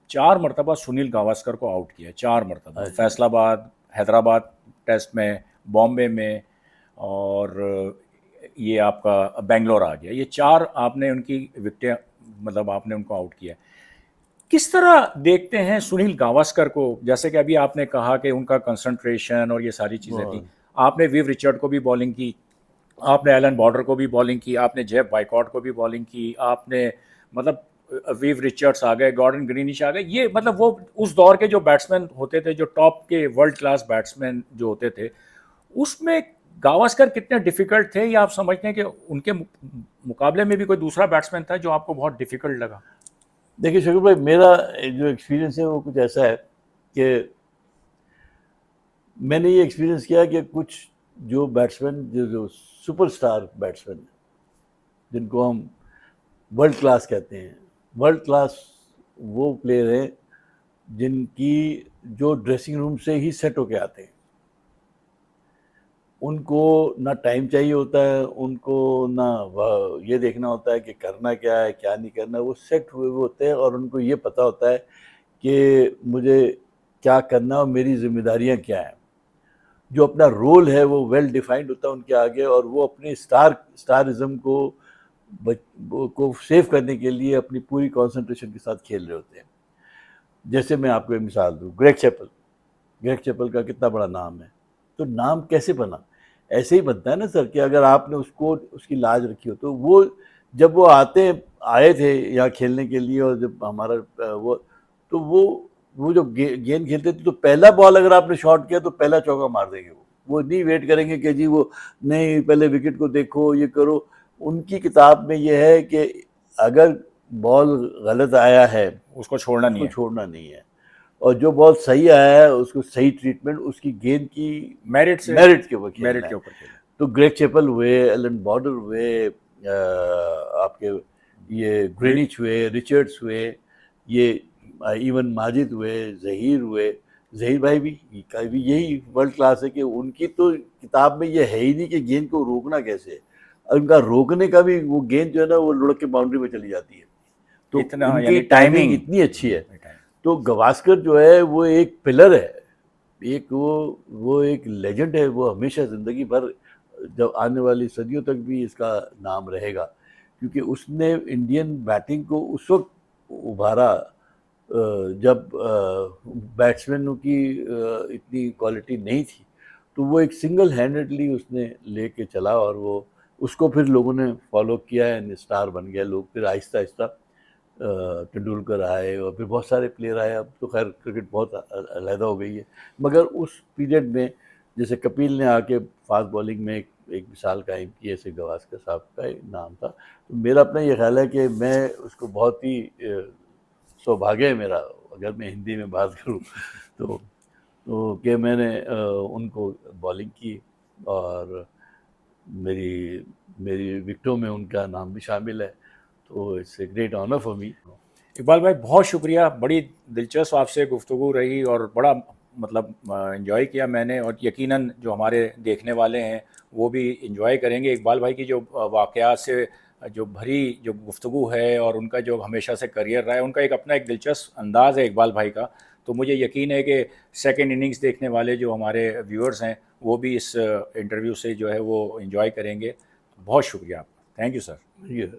4 मरतबा सुनील गावस्कर को आउट किया, 4 मरतबा, अच्छा। फैसलाबाद, हैदराबाद टेस्ट में, बॉम्बे में, और ये आपका बेंगलोर आ गया, ये 4 आपने उनकी विकेटें, मतलब आपने उनको आउट किया। किस तरह देखते हैं सुनील गावस्कर को? जैसे कि अभी आपने कहा कि उनका कंसंट्रेशन और ये सारी चीज़ें थी, बहुत। आपने विव रिचर्ड को भी बॉलिंग की, आपने एलन बॉर्डर को भी बॉलिंग की, आपने जेफ बाइकॉट को भी बॉलिंग की, आपने मतलब विव रिचर्ड्स आ गए, गॉर्डन ग्रीनिश आ गए, ये मतलब वो उस दौर के जो बैट्समैन होते थे, जो टॉप के वर्ल्ड क्लास बैट्समैन जो होते थे, उसमें गावस्कर कितने डिफिकल्ट थे, या आप समझते हैं कि उनके मुकाबले में भी कोई दूसरा बैट्समैन था जो आपको बहुत डिफिकल्ट लगा? देखिए शकुर भाई, मेरा जो एक्सपीरियंस है वो कुछ ऐसा है कि मैंने ये एक्सपीरियंस किया कि कुछ जो बैट्समैन, जो सुपरस्टार बैट्समैन, जिनको हम वर्ल्ड क्लास कहते हैं, वर्ल्ड क्लास वो प्लेयर हैं जिनकी जो ड्रेसिंग रूम से ही सेट होके आते हैं। उनको ना टाइम चाहिए होता है, उनको ना ये देखना होता है कि करना क्या है क्या नहीं करना, वो सेट हुए हुए होते हैं और उनको ये पता होता है कि मुझे क्या करना और मेरी जिम्मेदारियां क्या हैं। जो अपना रोल है वो वेल डिफाइंड होता है उनके आगे, और वो अपने स्टारिज्म को सेव करने के लिए अपनी पूरी कंसंट्रेशन के साथ खेल रहे होते हैं। जैसे मैं आपको एक मिसाल दूँ, ग्रेग चैपल का कितना बड़ा नाम है। तो नाम कैसे बना? ऐसे ही बनता है ना सर, कि अगर आपने उसको उसकी लाज रखी हो। तो वो जब वो आए थे यहाँ खेलने के लिए, और जब हमारा वो तो वो जो गेंद खेलते थे तो पहला बॉल अगर आपने शॉट किया तो पहला चौका मार देंगे वो नहीं वेट करेंगे कि जी वो नहीं पहले विकेट को देखो ये करो। उनकी किताब में ये है कि अगर बॉल गलत आया है उसको छोड़ना नहीं उसको है। छोड़ना नहीं है, और जो बॉल सही आया है उसको सही ट्रीटमेंट उसकी गेंद की मेरिट के ऊपर खेलना है। ऊपर खेलना। तो ग्रेग चैपल हुए, एलन बॉर्डर हुए, आपके ये ग्रेनिच हुए, रिचर्ड्स हुए, ये इवन माजिद हुए, जहीर हुए। जहीर भाई भी का भी यही वर्ल्ड क्लास है कि उनकी तो किताब में ये है ही नहीं कि गेंद को रोकना कैसे है, और उनका रोकने का भी वो गेंद जो है ना वो लुढ़क के बाउंड्री में चली जाती है। तो इतना इनकी यानी टाइमिंग टाइमिंग इतनी अच्छी है। तो गवास्कर जो है वो एक पिलर है, एक वो एक लेजेंड है, वो हमेशा ज़िंदगी भर जब आने वाली सदियों तक भी इसका नाम रहेगा, क्योंकि उसने इंडियन बैटिंग को उस वक्त उभारा जब बैट्समैनों की इतनी क्वालिटी नहीं थी। तो वो एक सिंगल हैंडेडली उसने लेके चला और वो उसको फिर लोगों ने फॉलो किया एंड स्टार बन गया लोग। फिर आहिस्ता आहिस्ता तेंदुलकर आए और फिर बहुत सारे प्लेयर आए। अब तो खैर क्रिकेट बहुत अलहदा हो गई है, मगर उस पीरियड में जैसे कपिल ने आके फास्ट बॉलिंग में एक मिसाल कायम की, ऐसे गवास्कर साहब का एक नाम था। तो मेरा अपना ये ख्याल है कि मैं उसको बहुत ही सौभाग्य है मेरा, अगर मैं हिंदी में बात करूँ कि मैंने उनको बॉलिंग की और मेरी मेरी विकेटों में उनका नाम भी शामिल है। तो it's a great honour for me. Iqbal भाई बहुत शुक्रिया, बड़ी दिलचस्प आपसे गुफ्तगू रही और बड़ा मतलब एंजॉय किया मैंने, और यकीनन जो हमारे देखने वाले हैं वो भी एंजॉय करेंगे इकबाल भाई की जो वाक़यात से जो भरी जो गुफ्तगू है, और उनका जो हमेशा से करियर रहा है, उनका एक अपना एक दिलचस्प अंदाज़ है इकबाल भाई का। तो मुझे यकीन है कि सेकंड इनिंग्स देखने वाले जो हमारे व्यूअर्स हैं वो भी इस इंटरव्यू से जो है वो एंजॉय करेंगे। बहुत शुक्रिया आपका, थैंक यू सर। ये